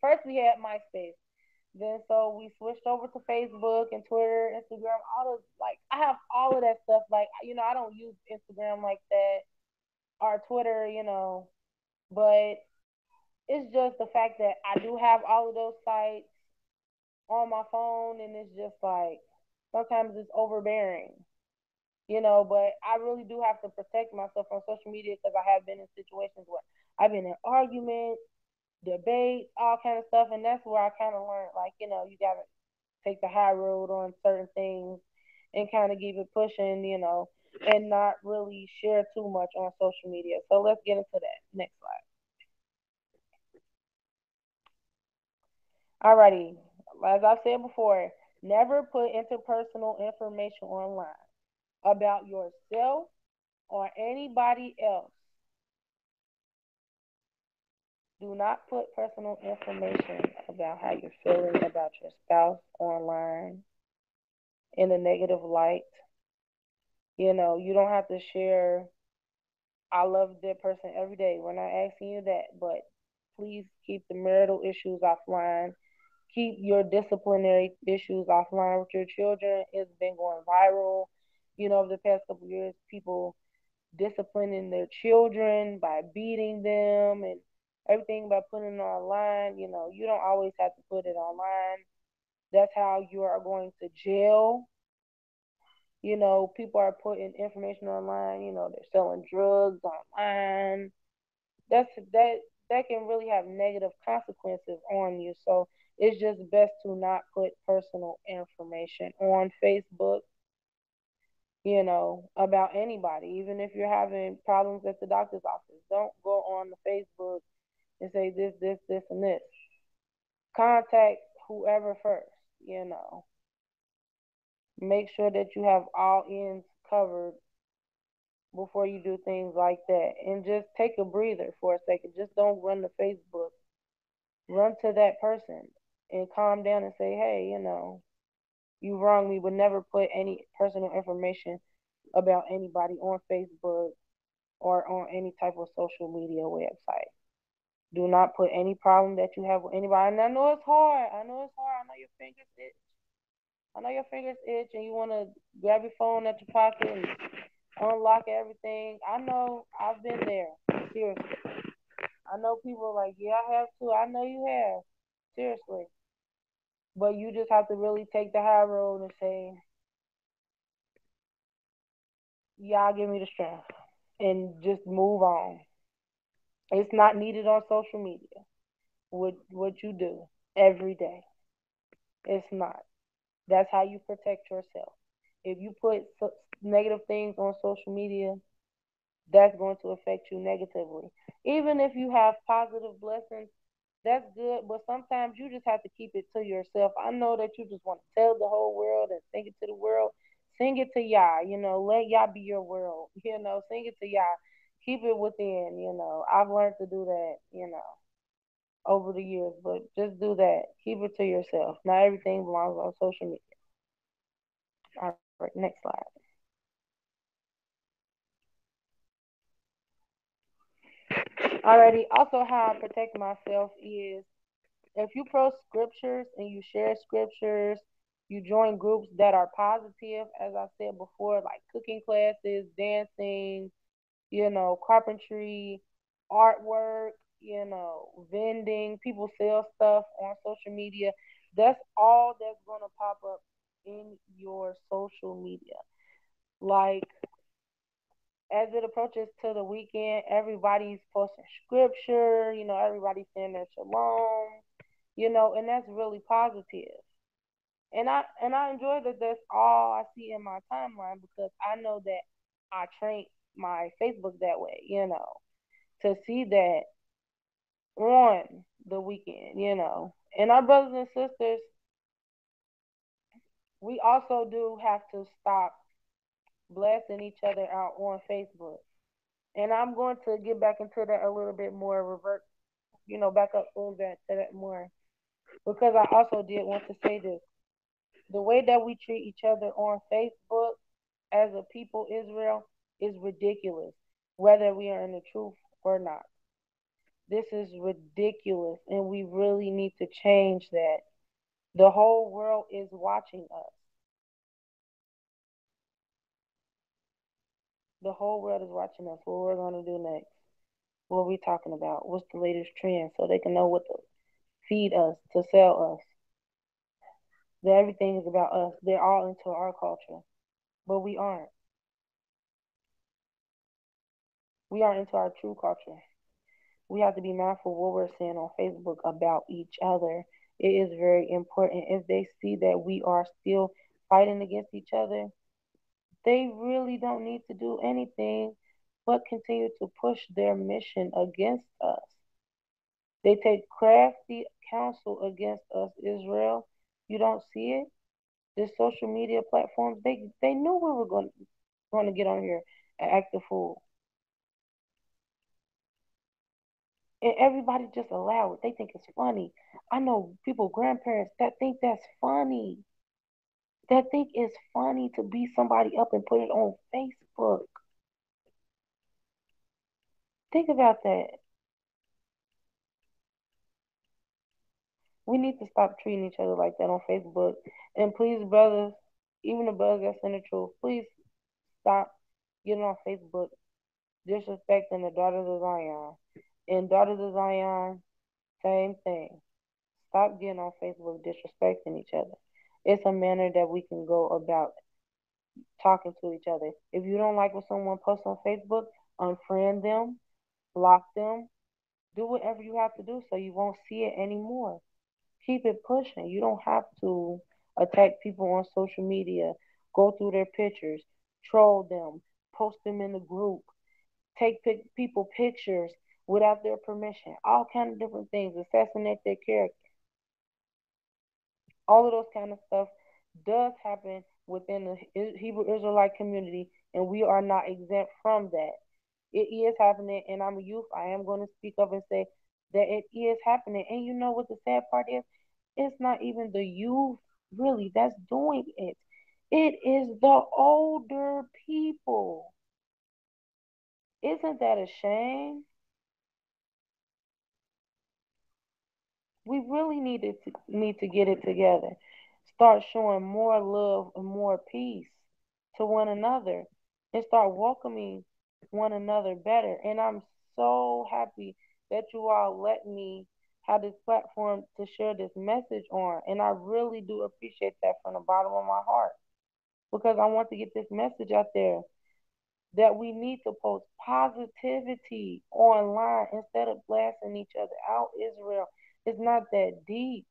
first we had MySpace. Then so we switched over to Facebook and Twitter, Instagram, all those like I have all of that stuff. Like I don't use Instagram like that or Twitter, but it's just the fact that I do have all of those sites on my phone, and it's just like sometimes it's overbearing, But I really do have to protect myself on social media because I have been in situations where I've been in arguments, debates, all kind of stuff, and that's where I kind of learned, like, you gotta take the high road on certain things and kind of keep it pushing, and not really share too much on social media. So let's get into that. Next slide. Alrighty. As I said before, never put interpersonal information online about yourself or anybody else. Do not put personal information about how you're feeling about your spouse online in a negative light. You don't have to share, I love that person every day. We're not asking you that, but please keep the marital issues offline. Keep your disciplinary issues offline with your children. It's been going viral, over the past couple of years. People disciplining their children by beating them and everything by putting it online. You don't always have to put it online. That's how you are going to jail. People are putting information online. They're selling drugs online. That can really have negative consequences on you. So it's just best to not put personal information on Facebook, about anybody. Even if you're having problems at the doctor's office, don't go on the Facebook and say this, and this. Contact whoever first, Make sure that you have all ends covered before you do things like that. And just take a breather for a second. Just don't run to Facebook. Run to that person and calm down and say, hey, you wronged me, but never put any personal information about anybody on Facebook or on any type of social media website. Do not put any problem that you have with anybody. And I know it's hard. I know your fingers itch. I know your fingers itch and you want to grab your phone at your pocket and unlock everything. I know. I've been there. Seriously. I know people are like, yeah, I have too. I know you have. Seriously. But you just have to really take the high road and say, Yah, give me the strength. And just move on. It's not needed on social media. What you do every day. It's not. That's how you protect yourself. If you put negative things on social media, that's going to affect you negatively. Even if you have positive blessings, that's good, but sometimes you just have to keep it to yourself. I know that you just want to tell the whole world and sing it to the world. Sing it to Yah, let Yah be your world, sing it to Yah. Keep it within, I've learned to do that, over the years, but just do that. Keep it to yourself. Not everything belongs on social media. All right, next slide. Alrighty, also how I protect myself is if you post scriptures and you share scriptures, you join groups that are positive, as I said before, like cooking classes, dancing, carpentry, artwork, vending, people sell stuff on social media. That's all that's going to pop up in your social media. Like, as it approaches to the weekend, everybody's posting scripture, everybody's saying their shalom, and that's really positive. And I enjoy that that's all I see in my timeline because I know that I trained my Facebook that way, to see that on the weekend, And our brothers and sisters, we also do have to stop blessing each other out on Facebook. And I'm going to get back into that a little bit more, revert, back up a little bit to that more. Because I also did want to say this. The way that we treat each other on Facebook as a people, Israel, is ridiculous, whether we are in the truth or not. This is ridiculous, and we really need to change that. The whole world is watching us. The whole world is watching us. What we're going to do next. What are we talking about? What's the latest trend so they can know what to feed us, to sell us. That everything is about us. They're all into our culture. But we aren't. We aren't into our true culture. We have to be mindful of what we're saying on Facebook about each other. It is very important. If they see that we are still fighting against each other, they really don't need to do anything but continue to push their mission against us. They take crafty counsel against us, Israel. You don't see it? The social media platforms, they knew we were going to get on here and act a fool. And everybody just allow it. They think it's funny. I know people, grandparents, that think that's funny. That think it's funny to beat somebody up and put it on Facebook. Think about that. We need to stop treating each other like that on Facebook. And please, brothers, even the brothers that's in the truth, please stop getting on Facebook disrespecting the daughters of Zion. And daughters of Zion, same thing. Stop getting on Facebook disrespecting each other. It's a manner that we can go about talking to each other. If you don't like what someone posts on Facebook, unfriend them, block them, do whatever you have to do so you won't see it anymore. Keep it pushing. You don't have to attack people on social media, go through their pictures, troll them, post them in the group, take people pictures without their permission, all kind of different things, assassinate their character. All of those kind of stuff does happen within the Hebrew Israelite community, and we are not exempt from that. It is happening, and I'm a youth. I am going to speak up and say that it is happening. And you know what the sad part is? It's not even the youth really that's doing it. It is the older people. Isn't that a shame? We really need to get it together. Start showing more love and more peace to one another and start welcoming one another better. And I'm so happy that you all let me have this platform to share this message on. And I really do appreciate that from the bottom of my heart because I want to get this message out there that we need to post positivity online instead of blasting each other out. Israel, it's not that deep.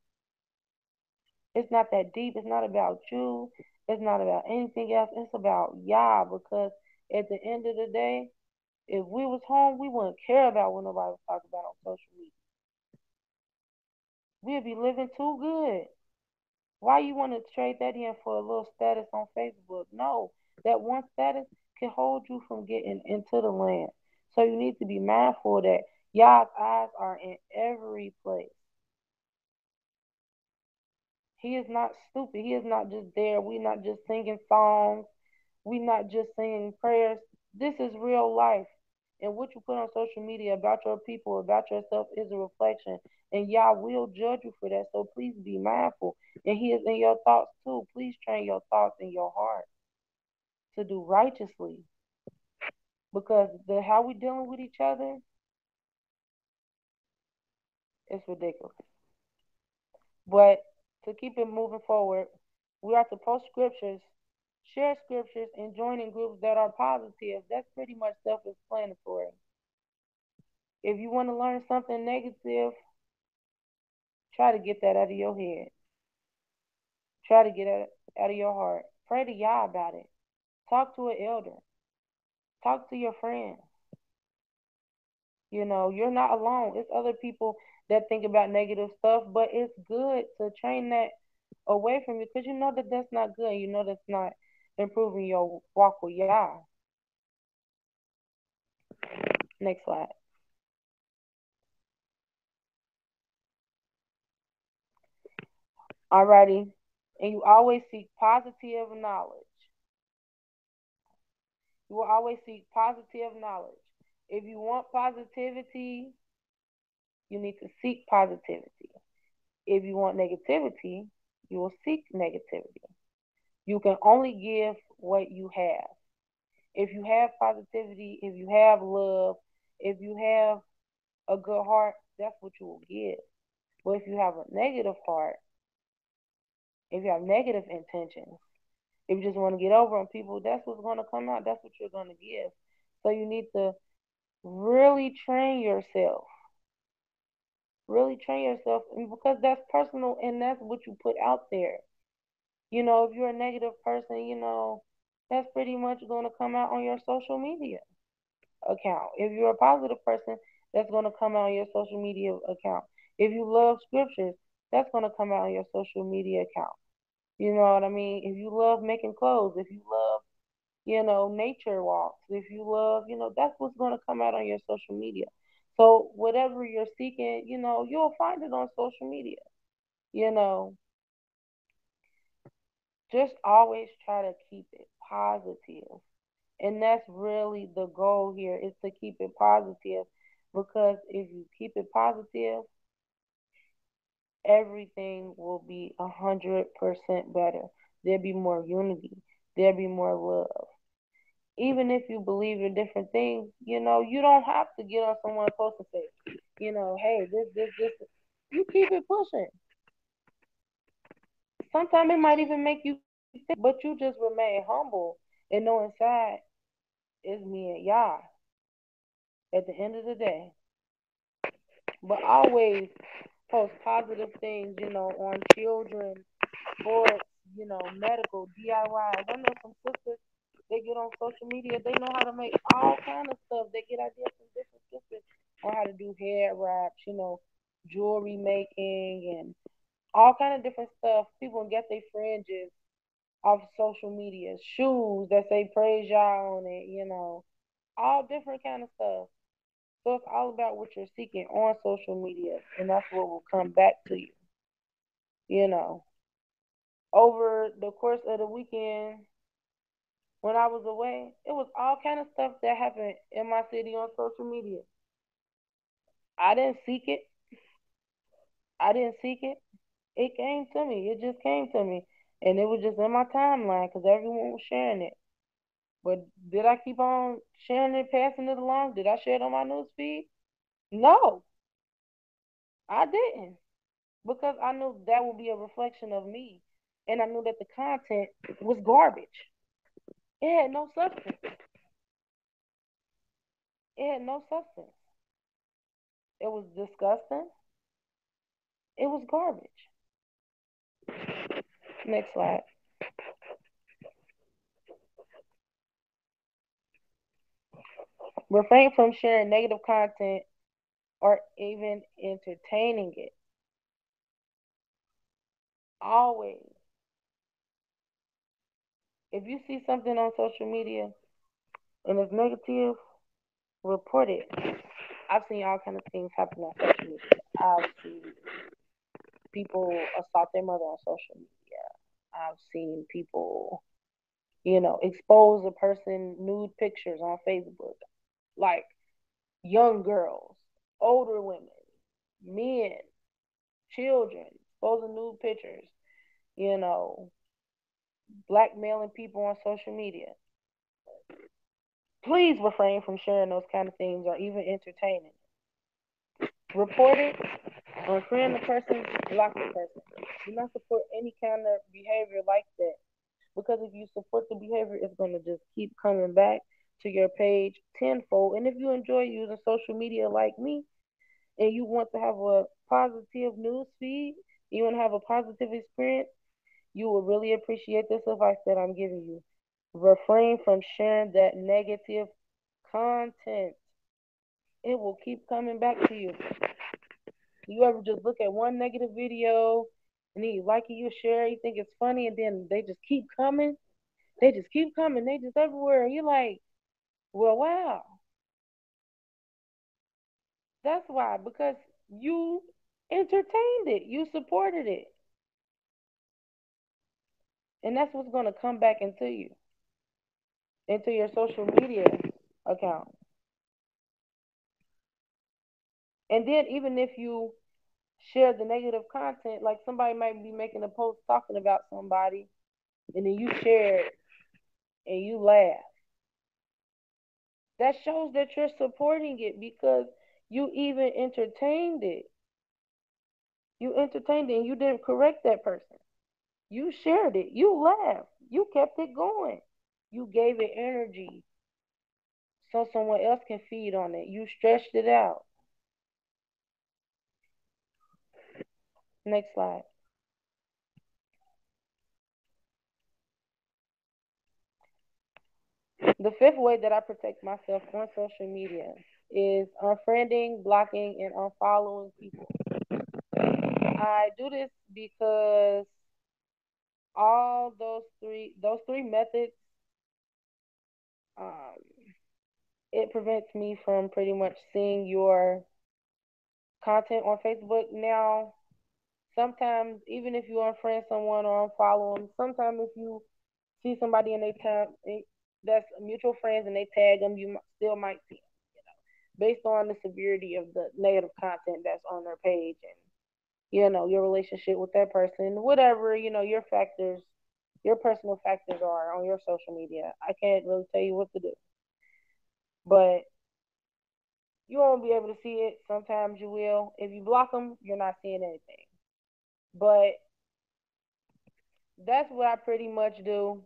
It's not that deep. It's not about you. It's not about anything else. It's about Yah because at the end of the day, if we was home, we wouldn't care about what nobody was talking about on social media. We'd be living too good. Why you want to trade that in for a little status on Facebook? No, that one status can hold you from getting into the land. So you need to be mindful that Yah's eyes are in every place. He is not stupid. He is not just there. We're not just singing songs. We're not just singing prayers. This is real life. And what you put on social media about your people, about yourself is a reflection. And Yah will judge you for that. So please be mindful. And He is in your thoughts too. Please train your thoughts in your heart to do righteously. Because how we dealing with each other is ridiculous. But to keep it moving forward, we are to post scriptures, share scriptures, and join in groups that are positive. That's pretty much self-explanatory. If you want to learn something negative, try to get that out of your head. Try to get it out of your heart. Pray to Yah about it. Talk to an elder. Talk to your friends. You know, you're not alone. It's other people that think about negative stuff, but it's good to train that away from you because you know that that's not good. You know that's not improving your walk with Yah. Next slide. Alrighty. And you always seek positive knowledge. You will always seek positive knowledge. If you want positivity, you need to seek positivity. If you want negativity, you will seek negativity. You can only give what you have. If you have positivity, if you have love, if you have a good heart, that's what you will give. But if you have a negative heart, if you have negative intentions, if you just want to get over on people, that's what's going to come out. That's what you're going to give. So you need to really train yourself. Really train yourself because that's personal and that's what you put out there. You know, if you're a negative person, you know, that's pretty much going to come out on your social media account. If you're a positive person, that's going to come out on your social media account. If you love scriptures, that's going to come out on your social media account. You know what I mean? If you love making clothes, if you love, you know, nature walks, if you love, you know, that's what's going to come out on your social media. So whatever you're seeking, you know, you'll find it on social media. You know, just always try to keep it positive. And that's really the goal here is to keep it positive because if you keep it positive, everything will be 100% better. There'll be more unity. There'll be more love. Even if you believe in different things, you know, you don't have to get on someone's post and say, you know, hey, this. You keep it pushing. Sometimes it might even make you think, but you just remain humble and know inside it's me and Yah at the end of the day. But always post positive things, you know, on children, sports, you know, medical, DIYs. I know some sisters, they get on social media, they know how to make all kind of stuff. They get ideas from different sisters on how to do hair wraps, you know, jewelry making and all kind of different stuff. People get their fringes off social media, shoes that say praise Yah on it, you know, all different kind of stuff. So it's all about what you're seeking on social media, and that's what will come back to you. You know, over the course of the weekend, when I was away, it was all kind of stuff that happened in my city on social media. I didn't seek it. I didn't seek it. It came to me. It just came to me. And it was just in my timeline because everyone was sharing it. But did I keep on sharing it, passing it along? Did I share it on my news feed? No, I didn't. Because I knew that would be a reflection of me. And I knew that the content was garbage. It had no substance. It had no substance. It was disgusting. It was garbage. Next slide. Refrain from sharing negative content or even entertaining it. Always. If you see something on social media and it's negative, report it. I've seen all kinds of things happen on social media. I've seen people assault their mother on social media. I've seen people, expose a person nude pictures on Facebook. Like young girls, older women, men, children, exposing nude pictures, you know, blackmailing people on social media. Please refrain from sharing those kind of things or even entertaining. Report it, unfriend the person, block the person. Do not support any kind of behavior like that. Because if you support the behavior, it's going to just keep coming back to your page tenfold. And if you enjoy using social media like me, and you want to have a positive news feed, you want to have a positive experience, you will really appreciate this advice that I'm giving you. Refrain from sharing that negative content. It will keep coming back to you. You ever just look at one negative video and then you like it, you share, you think it's funny, and then they just keep coming? They just keep coming. They just everywhere. You're like, well, wow. That's why, because you entertained it. You supported it. And that's what's going to come back into you, into your social media account. And then even if you share the negative content, like somebody might be making a post talking about somebody, and then you share it and you laugh. That shows that you're supporting it because you even entertained it. You entertained it and you didn't correct that person. You shared it. You laughed. You kept it going. You gave it energy so someone else can feed on it. You stretched it out. Next slide. The fifth way that I protect myself on social media is unfriending, blocking, and unfollowing people. I do this because all those three methods, um, it prevents me from pretty much seeing your content on Facebook. Now, sometimes even if you unfriend someone or unfollow them, sometimes if you see somebody and they tag that's mutual friends and they tag them, you still might see them, based on the severity of the negative content that's on their page and your relationship with that person, whatever your factors, your personal factors are on your social media. I can't really tell you what to do, but you won't be able to see it. Sometimes you will. If you block them, you're not seeing anything. But that's what I pretty much do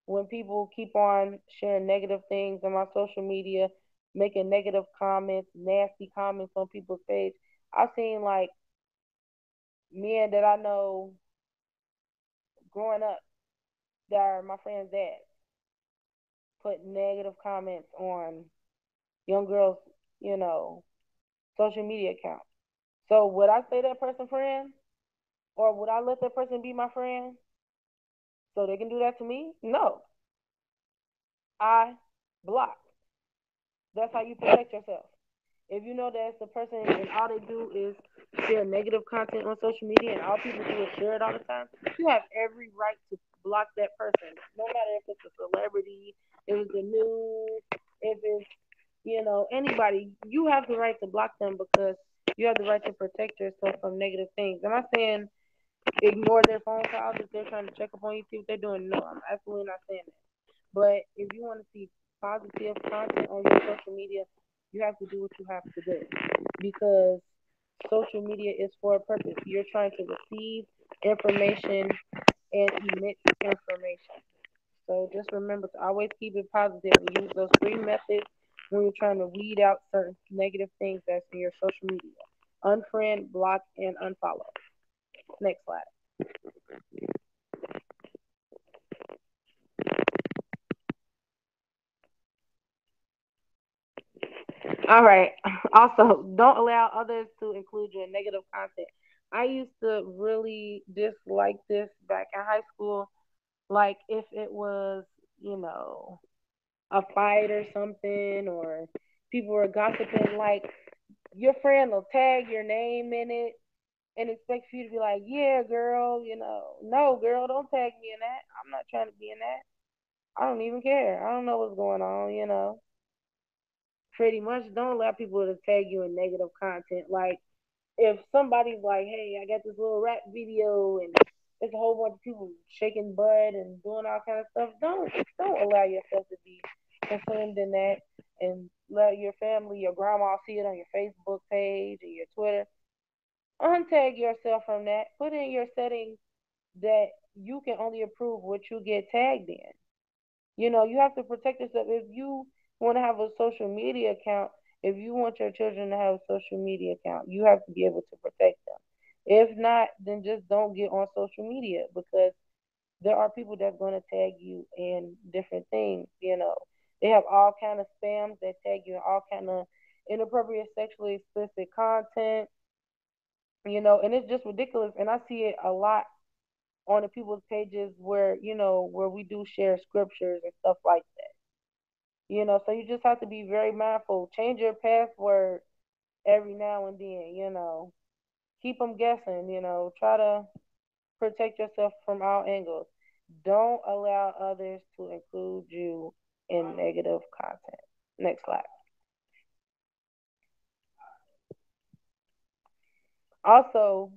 when people keep on sharing negative things on my social media, making negative comments, nasty comments on people's page. I've seen like men that I know growing up that are my friend's dad put negative comments on young girls, social media accounts. So would I say that person friend? Or would I let that person be my friend so they can do that to me? No. I block. That's how you protect yourself. If you know that it's a person and all they do is share negative content on social media and all people do is share it all the time, you have every right to block that person. No matter if it's a celebrity, if it's the news, if it's anybody, you have the right to block them because you have the right to protect yourself from negative things. Am I saying ignore their phone calls if they're trying to check up on you, see what they're doing? No, I'm absolutely not saying that. But if you want to see positive content on your social media, you have to do what you have to do because social media is for a purpose. You're trying to receive information and emit information. So just remember to always keep it positive and use those three methods when you're trying to weed out certain negative things that's in your social media. Unfriend, block, and unfollow. Next slide. All right. Also, don't allow others to include you in negative content. I used to really dislike this back in high school. Like if it was, you know, a fight or something, or people were gossiping, like your friend will tag your name in it and expect you to be like, yeah, girl, no, girl, don't tag me in that. I'm not trying to be in that. I don't even care. I don't know what's going on. Pretty much don't allow people to tag you in negative content. Like, if somebody's like, hey, I got this little rap video and there's a whole bunch of people shaking butt and doing all kind of stuff, don't allow yourself to be consumed in that and let your family, your grandma see it on your Facebook page or your Twitter. Untag yourself from that. Put in your settings that you can only approve what you get tagged in. You have to protect yourself. If you want to have a social media account, if you want your children to have a social media account, you have to be able to protect them. If not, then just don't get on social media because there are people that's going to tag you in different things. They have all kind of spams that tag you in all kind of inappropriate, sexually explicit content. And it's just ridiculous. And I see it a lot on the people's pages where we do share scriptures and stuff like that. So you just have to be very mindful. Change your password every now and then. Keep them guessing. Try to protect yourself from all angles. Don't allow others to include you in negative content. Next slide. Also,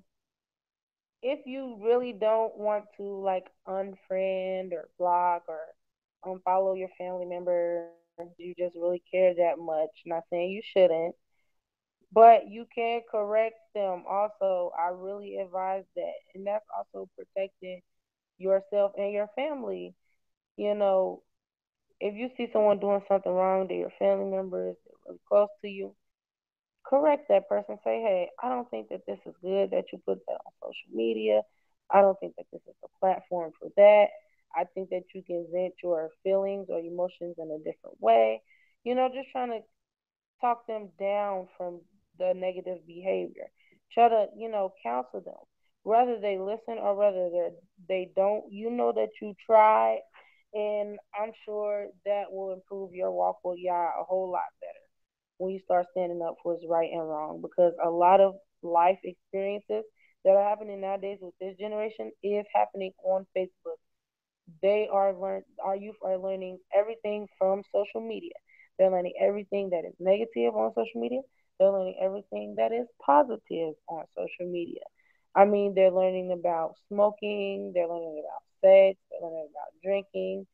if you really don't want to like unfriend or block or unfollow your family member, you just really care that much. Not saying you shouldn't, but you can correct them. Also, I really advise that, and that's also protecting yourself and your family. You know, if you see someone doing something wrong to your family members, they're really close to you, correct that person. Say, hey, I don't think that this is good that you put that on social media. I don't think that this is a platform for that. I think that you can vent your feelings or emotions in a different way. Just trying to talk them down from the negative behavior. Try to, counsel them. Whether they listen or whether they don't, you know that you tried, and I'm sure that will improve your walk with Yah a whole lot better when you start standing up for what's right and wrong. Because a lot of life experiences that are happening nowadays with this generation is happening on Facebook. Our youth are learning everything from social media. They're learning everything that is negative on social media. They're learning everything that is positive on social media. I mean, they're learning about smoking, they're learning about sex, they're learning about drinking,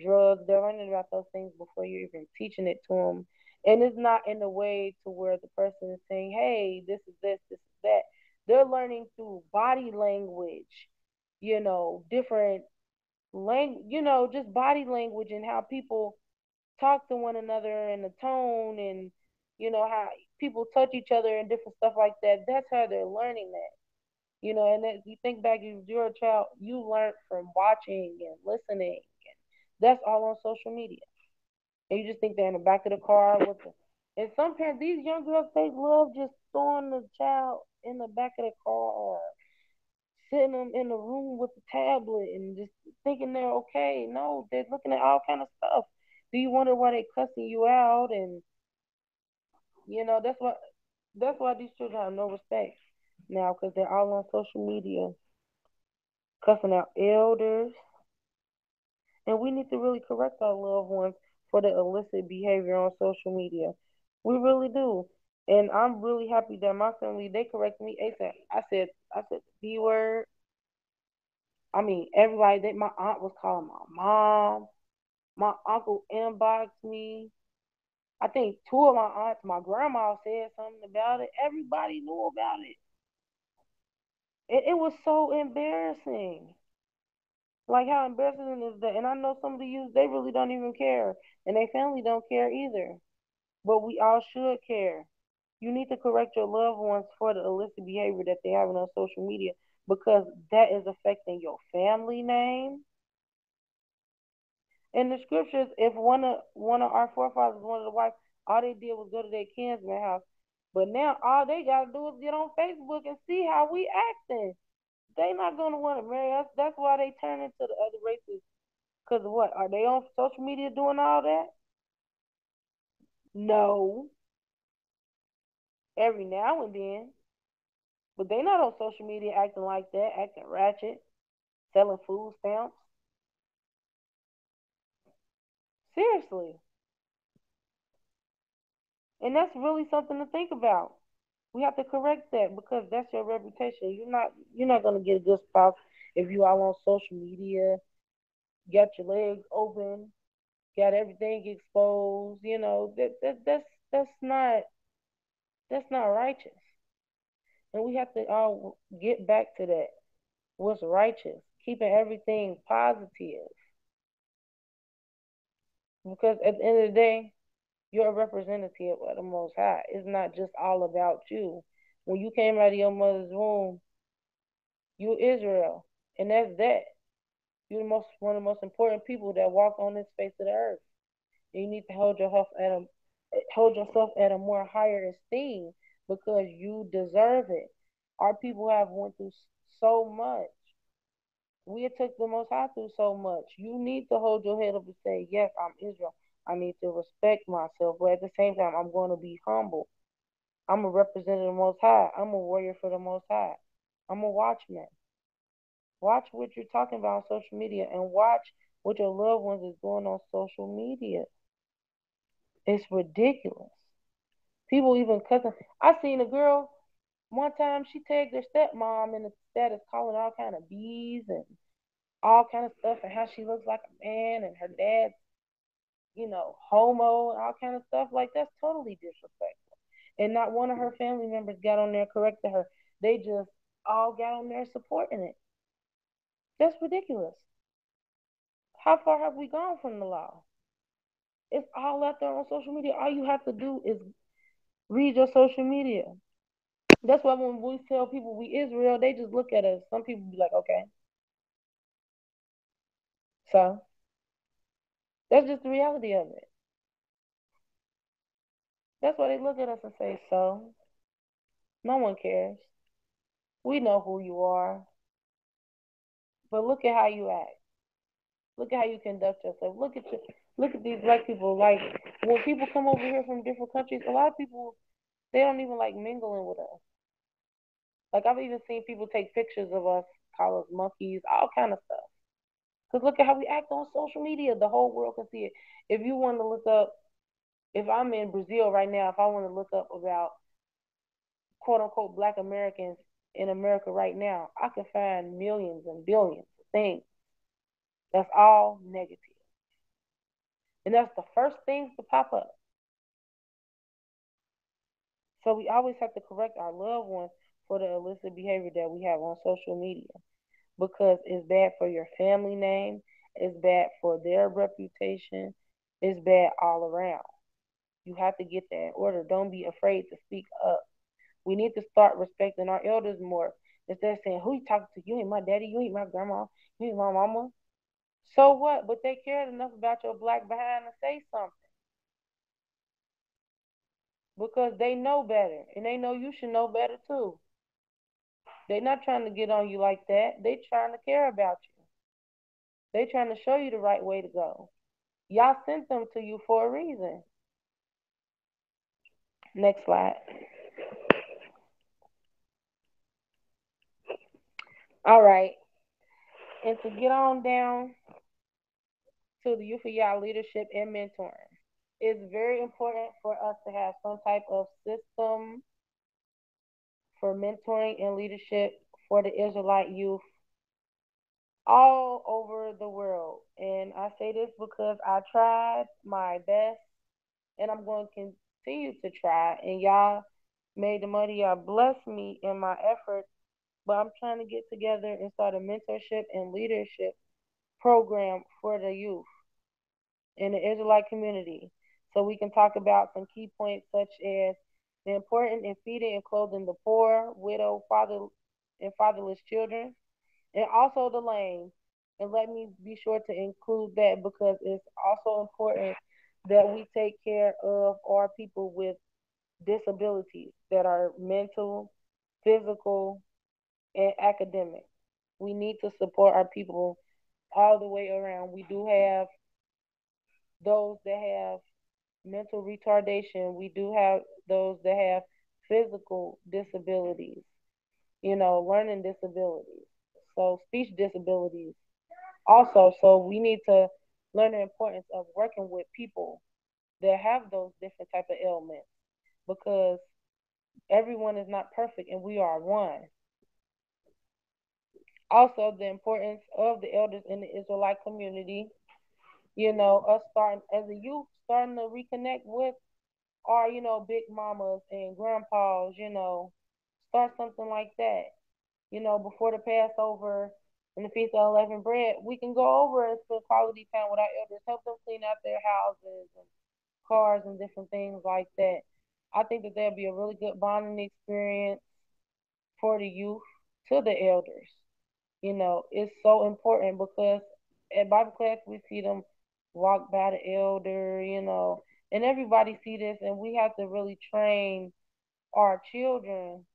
drugs. They're learning about those things before you're even teaching it to them. And it's not in a way to where the person is saying, hey, this is this is that. They're learning through body language, different just body language and how people talk to one another and the tone and how people touch each other and different stuff like that. That's how they're learning that. And if you think back, if you're a child, you learned from watching and listening, and that's all on social media. And you just think they're in the back of the car with the. And some parents, these young girls, they love just throwing the child in the back of the car or sitting them in the room with the tablet and just thinking they're okay. No, they're looking at all kind of stuff. Do you wonder why they cussing you out? And that's why these children have no respect now because they're all on social media. cussing out elders, and we need to really correct our loved ones for the illicit behavior on social media. We really do. And I'm really happy that my family, they corrected me ASAP. I said the B word. I mean, everybody, my aunt was calling my mom. My uncle inboxed me. I think two of my aunts, my grandma said something about it. Everybody knew about it. It was so embarrassing. Like, how embarrassing is that? And I know some of the youth, they really don't even care. And their family don't care either. But we all should care. You need to correct your loved ones for the illicit behavior that they're having on social media, because that is affecting your family name. In the scriptures, if one of our forefathers, one of the wives, all they did was go to their kinsman's house. But now all they gotta do is get on Facebook and see how we acting. They not gonna want to marry us. That's why they turn into the other races. Cause what? Are they on social media doing all that? No. Every now and then. But they not on social media acting like that, acting ratchet, selling food stamps. Seriously. And that's really something to think about. We have to correct that, because that's your reputation. You're not gonna get a good spouse if you all on social media, got your legs open, got everything exposed. That's not righteous. And we have to all get back to that. What's righteous? Keeping everything positive. Because at the end of the day, you're a representative of the Most High. It's not just all about you. When you came out of your mother's womb, you Israel, and that's that. You're one of the most important people that walk on this face of the earth. And you need to hold yourself at a more higher esteem, because you deserve it. Our people have went through so much. We have took the Most High through so much. You need to hold your head up and say, yes, I'm Israel. I need to respect myself, but at the same time, I'm going to be humble. I'm a representative of the Most High. I'm a warrior for the Most High. I'm a watchman. Watch what you're talking about on social media, and watch what your loved ones is doing on social media. It's ridiculous. People even cussing. I seen a girl one time. She tagged her stepmom in the status, calling all kind of bees and all kind of stuff, and how she looks like a man, and her dad's, homo, and all kind of stuff. Like, that's totally disrespectful. And not one of her family members got on there and corrected her. They just all got on there supporting it. That's ridiculous. How far have we gone from the law? It's all out there on social media. All you have to do is read your social media. That's why when we tell people we Israel, they just look at us. Some people be like, okay. So that's just the reality of it. That's why they look at us and say, so no one cares. We know who you are. But look at how you act. Look at how you conduct yourself. Look at these black people. Like, when people come over here from different countries, a lot of people, they don't even like mingling with us. Like, I've even seen people take pictures of us, call us monkeys, all kind of stuff. Because look at how we act on social media. The whole world can see it. If you want to look up, if I'm in Brazil right now, if I want to look up about quote unquote black Americans in America right now, I can find millions and billions of things. That's all negative. And that's the first things to pop up. So we always have to correct our loved ones for the illicit behavior that we have on social media, because it's bad for your family name, it's bad for their reputation, it's bad all around. You have to get that in order. Don't be afraid to speak up. We need to start respecting our elders more. Instead of saying, who you talking to? You ain't my daddy, you ain't my grandma, you ain't my mama. So what? But they cared enough about your black behind to say something, because they know better, and they know you should know better too. They not trying to get on you like that. They trying to care about you. They trying to show you the right way to go. Y'all sent them to you for a reason. Next slide. All right. And to get on down to the Youth of Yah leadership and mentoring, it's very important for us to have some type of system for mentoring and leadership for the Israelite youth all over the world. And I say this because I tried my best and I'm going to continue to try. And y'all made the money, y'all blessed me in my efforts. But I'm trying to get together and start a mentorship and leadership program for the youth in the Israelite community. So we can talk about some key points such as the importance in feeding and clothing the poor, widow, father, and fatherless children, and also the lame. And let me be sure to include that because it's also important that we take care of our people with disabilities that are mental, physical, and academic. We need to support our people all the way around. We do have those that have mental retardation. We do have those that have physical disabilities, learning disabilities. So speech disabilities also. So we need to learn the importance of working with people that have those different type of ailments because everyone is not perfect and we are one. Also, the importance of the elders in the Israelite community, us starting as a youth, starting to reconnect with our, big mamas and grandpas, start something like that. Before the Passover and the Feast of Unleavened Bread, we can go over and spend quality time with our elders, help them clean out their houses and cars and different things like that. I think that there'll be a really good bonding experience for the youth to the elders. It's so important because at Bible class we see them walk by the elder, and everybody see this, and we have to really train our children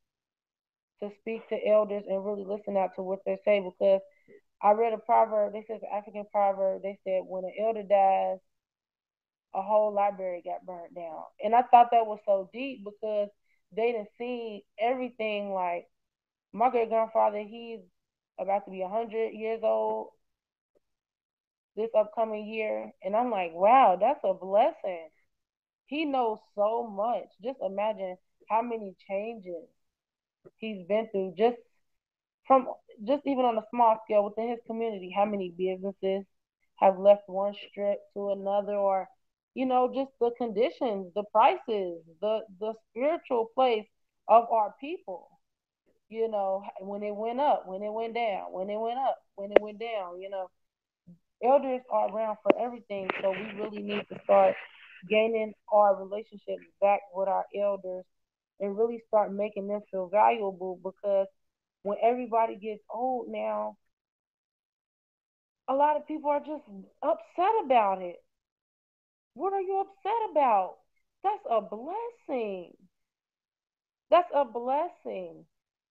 to speak to elders and really listen out to what they say because I read a proverb. They said an African proverb. They said when an elder dies, a whole library got burned down, and I thought that was so deep because they didn't see everything. Like my great grandfather, he's about to be 100 years old this upcoming year, and I'm like, wow, that's a blessing. He knows so much. Just imagine how many changes he's been through from just even on a small scale within his community, how many businesses have left one strip to another, or just the conditions, the prices, the spiritual place of our people. When it went up, when it went down, when it went up, when it went down. Elders are around for everything, so we really need to start gaining our relationships back with our elders and really start making them feel valuable because when everybody gets old now, a lot of people are just upset about it. What are you upset about? That's a blessing. That's a blessing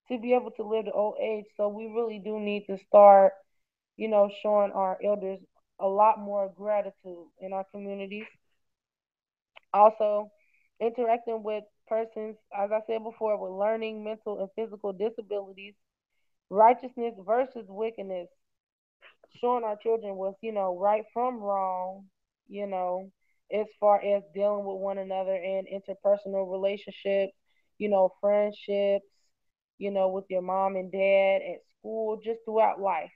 to be able to live to old age. So we really do need to start, showing our elders a lot more gratitude in our communities. Also, interacting with persons, as I said before, with learning, mental, and physical disabilities, righteousness versus wickedness, showing our children what's, right from wrong, you know, as far as dealing with one another and interpersonal relationships, friendships, with your mom and dad at school, just throughout life,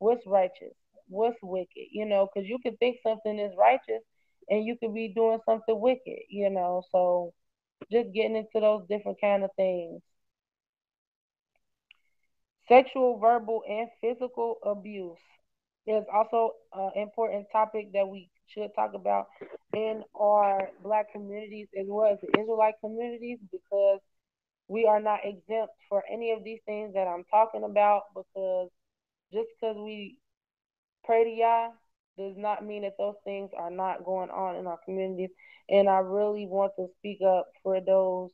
what's righteous, what's wicked, because you can think something is righteous and you could be doing something wicked, so just getting into those different kind of things. Sexual, verbal, and physical abuse is also an important topic that we should talk about in our Black communities as well as the Israelite communities because we are not exempt for any of these things that I'm talking about because just because we pray to Yah does not mean that those things are not going on in our communities. And I really want to speak up for those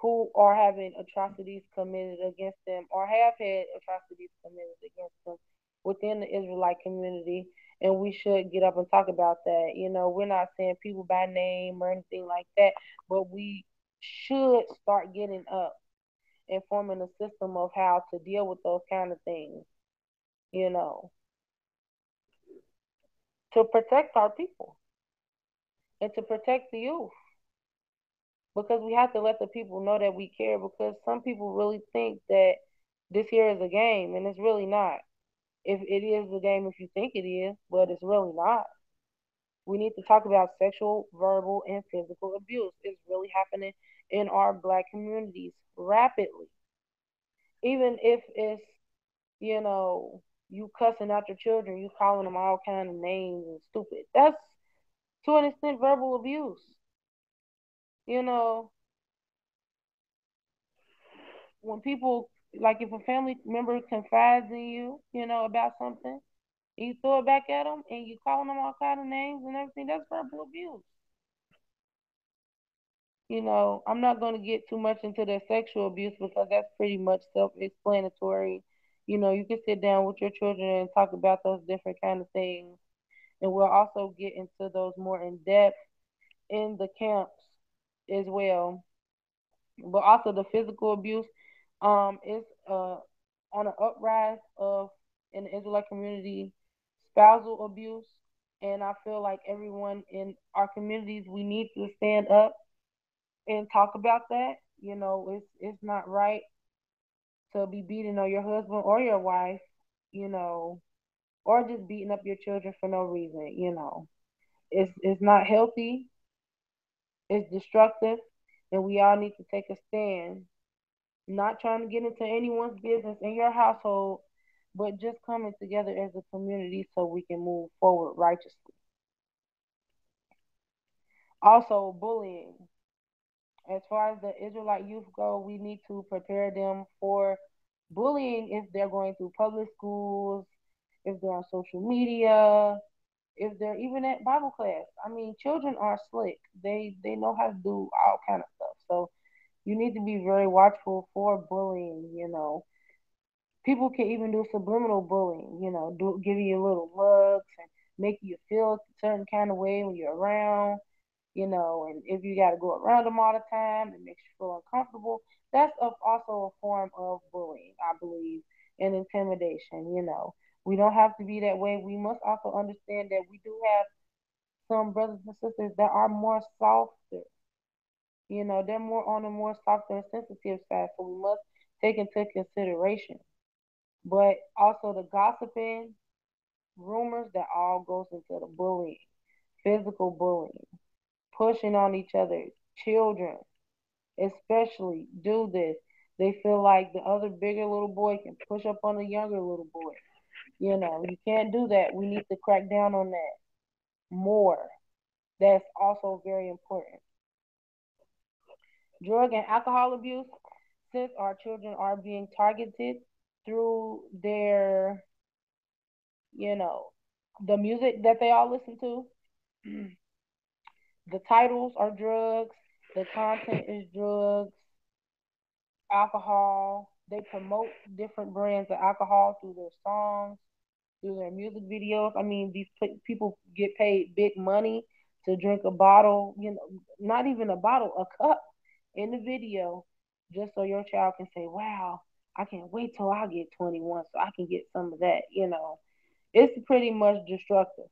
who are having atrocities committed against them or have had atrocities committed against them within the Israelite community. And we should get up and talk about that. We're not saying people by name or anything like that, but we should start getting up and forming a system of how to deal with those kind of things. you know, to protect our people and to protect the youth. Because we have to let the people know that we care, because some people really think that this here is a game, and it's really not. If it is a game if you think it is, but it's really not. We need to talk about sexual, verbal, and physical abuse. It's really happening in our black communities rapidly. Even if it's, you know, you cussing out your children, you calling them all kind of names and stupid. That's to an extent verbal abuse. You know, when people, like, if a family member confides in you, about something, and you throw it back at them and you calling them all kind of names and everything, that's verbal abuse. I'm not going to get too much into the sexual abuse because that's pretty much self-explanatory. You can sit down with your children and talk about those different kind of things, and we'll also get into those more in depth in the camps as well. But also the physical abuse is on an uprise of in the Israelite community, spousal abuse, and I feel like everyone in our communities, we need to stand up and talk about that. It's not right to be beating on your husband or your wife, you know, or just beating up your children for no reason. It's not healthy, it's destructive, and we all need to take a stand. Not trying to get into anyone's business in your household, but just coming together as a community so we can move forward righteously. Also, bullying. As far as the Israelite youth go, we need to prepare them for bullying if they're going through public schools, if they're on social media, if they're even at Bible class. I mean, children are slick. They know how to do all kind of stuff. So you need to be very watchful for bullying. People can even do subliminal bullying, give you little looks and make you feel a certain kind of way when you're around, and if you got to go around them all the time, it makes you feel uncomfortable. That's also a form of bullying, I believe, and intimidation. We don't have to be that way. We must also understand that we do have some brothers and sisters that are more softer. They're more on the more softer and sensitive side, so we must take into consideration. But also the gossiping, rumors, that all goes into the bullying, physical bullying, pushing on each other. Children, especially, do this. They feel like the other bigger little boy can push up on the younger little boy. You can't do that. We need to crack down on that more. That's also very important. Drug and alcohol abuse, since our children are being targeted through their, you know, the music that they all listen to. The titles are drugs, the content is drugs, alcohol. They promote different brands of alcohol through their songs, through their music videos. I mean, these people get paid big money to drink a bottle, not even a bottle, a cup in the video, just so your child can say, wow, I can't wait till I get 21 so I can get some of that. It's pretty much destructive.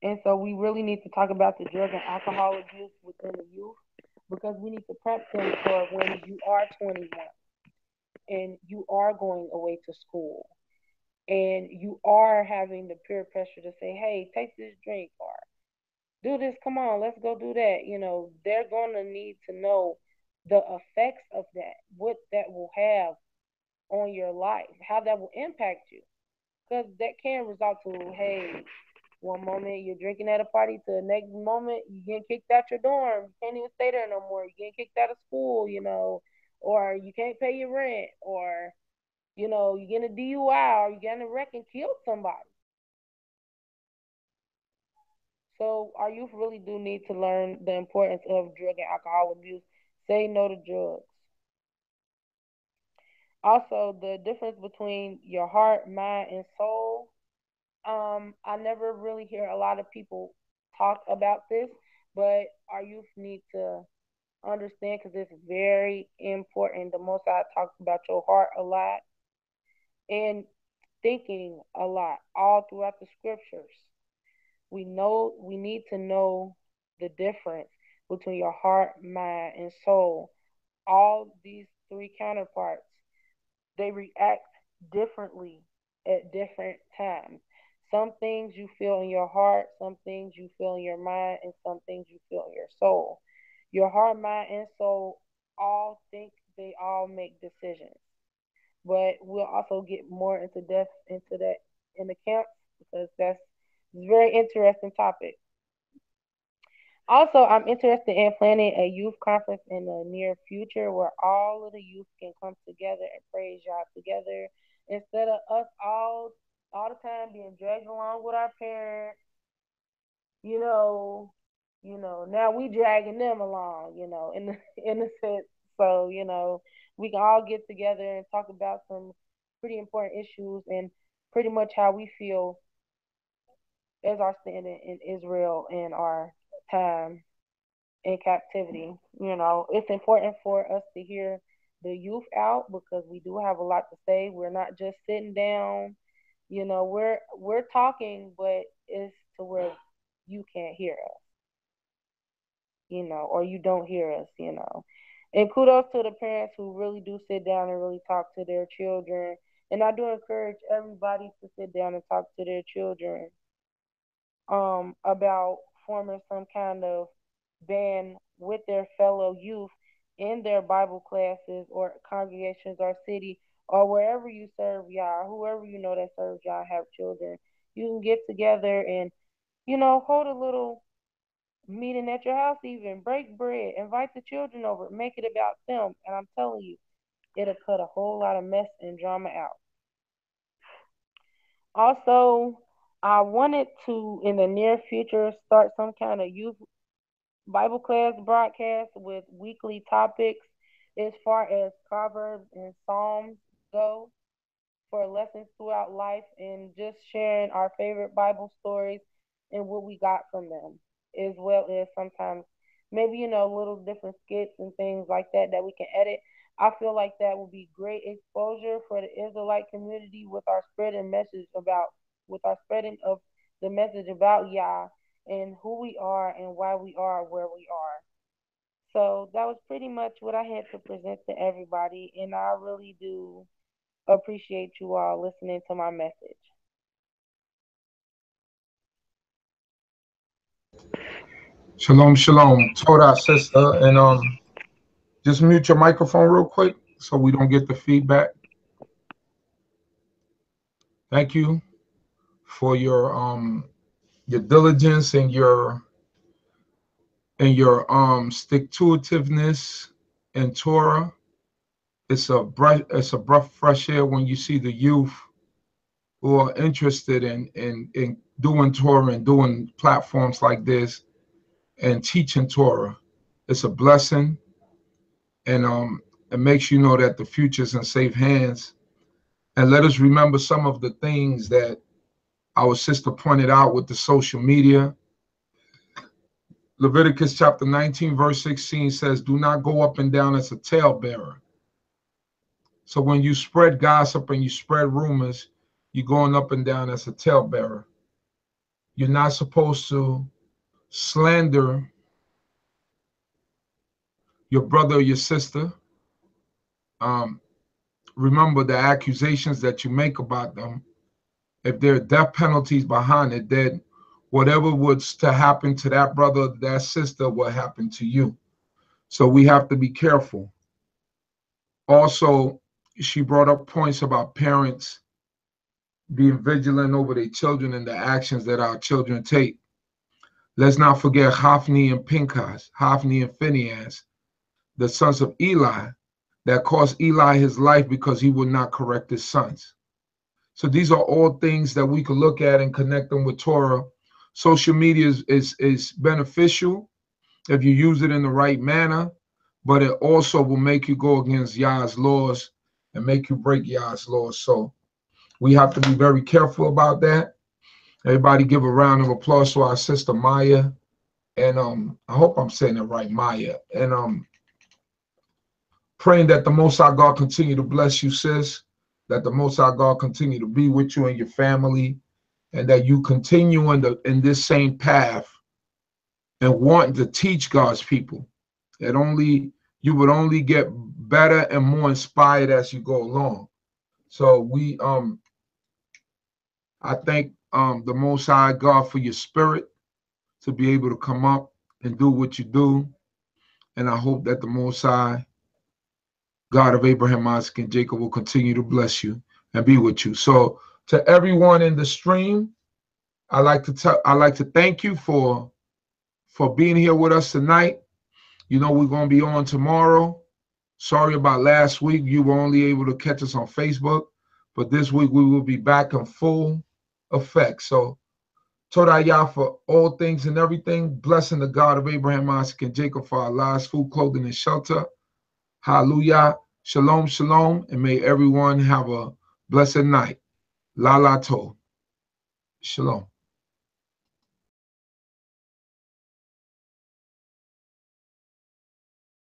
And so we really need to talk about the drug and alcohol abuse within the youth, because we need to prep them for when you are 21 and you are going away to school and you are having the peer pressure to say, hey, take this drink or do this, come on, let's go do that. They're going to need to know the effects of that, what that will have on your life, how that will impact you. Because that can result to, hey, one moment you're drinking at a party, to the next moment you getting kicked out your dorm. You can't even stay there no more. You getting kicked out of school, or you can't pay your rent, or you get a DUI, or you get in a wreck and kill somebody. So our youth really do need to learn the importance of drug and alcohol abuse. Say no to drugs. Also, the difference between your heart, mind, and soul. I never really hear a lot of people talk about this, but our youth need to understand, because it's very important. The Most High talks about your heart a lot. and thinking a lot all throughout the scriptures. We need to know the difference between your heart, mind, and soul. All these three counterparts, they react differently at different times. Some things you feel in your heart, some things you feel in your mind, and some things you feel in your soul. Your heart, mind, and soul all think, they all make decisions. But we'll also get more into depth into that in the camps, because that's a very interesting topic. Also, I'm interested in planning a youth conference in the near future where all of the youth can come together and praise Yah together, instead of us all the time being dragged along with our parents. You know, now we dragging them along. In the in the sense. So we can all get together and talk about some pretty important issues and pretty much how we feel as our standing in Israel and our time in captivity. It's important for us to hear the youth out because we do have a lot to say. We're not just sitting down. We're talking, but it's to where you can't hear us, or you don't hear us. And kudos to the parents who really do sit down and really talk to their children. And I do encourage everybody to sit down and talk to their children about forming some kind of band with their fellow youth in their Bible classes or congregations or city or wherever you serve Yah, whoever you know that serves Yah have children. You can get together and, hold a little meeting at your house, even break bread, invite the children over, make it about them. And I'm telling you, it'll cut a whole lot of mess and drama out. Also, I wanted to, in the near future, start some kind of youth Bible class broadcast with weekly topics as far as Proverbs and Psalms go, for lessons throughout life and just sharing our favorite Bible stories and what we got from them, as well as sometimes maybe, little different skits and things like that we can edit. I feel like that would be great exposure for the Israelite community with our spreading of the message about Yah and who we are and why we are where we are. So that was pretty much what I had to present to everybody, and I really do appreciate you all listening to my message. Shalom, shalom. Torah, sister. And just mute your microphone real quick so we don't get the feedback. Thank you for your diligence and your stick-to-itiveness in Torah. It's a breath of fresh air when you see the youth who are interested in doing Torah and doing platforms like this and teaching Torah. It's a blessing, and it makes you know that the future's in safe hands. And let us remember some of the things that our sister pointed out with the social media. Leviticus chapter 19, verse 16 says, do not go up and down as a talebearer. So when you spread gossip and you spread rumors, you're going up and down as a talebearer. You're not supposed to slander your brother or your sister. Remember the accusations that you make about them. If there are death penalties behind it, then whatever was to happen to that brother or that sister will happen to you. So we have to be careful. Also, she brought up points about parents being vigilant over their children and the actions that our children take. Let's not forget Hophni and Pinchas, Hophni and Phinehas, the sons of Eli, that cost Eli his life because he would not correct his sons. So these are all things that we could look at and connect them with Torah. Social media is beneficial if you use it in the right manner, but it also will make you go against Yah's laws and make you break Yah's laws. So we have to be very careful about that. Everybody give a round of applause to our sister Maya. And I hope I'm saying it right, Maya. And praying that the Most High God continue to bless you, sis. that the Most High God continue to be with you and your family, and that you continue in this same path and wanting to teach God's people. That you would only get better and more inspired as you go along. So I thank the Most High God for your spirit to be able to come up and do what you do. And I hope that the Most High God of Abraham, Isaac, and Jacob will continue to bless you and be with you. So to everyone in the stream, I like to thank you for being here with us tonight. You know, we're going to be on tomorrow. Sorry about last week. You were only able to catch us on Facebook, but this week we will be back in full effect. So Torah YAH for all things and everything. Blessing the God of Abraham, Isaac, and Jacob for our lives, food, clothing, and shelter. Hallelujah. Shalom, shalom. And may everyone have a blessed night. La la to. Shalom.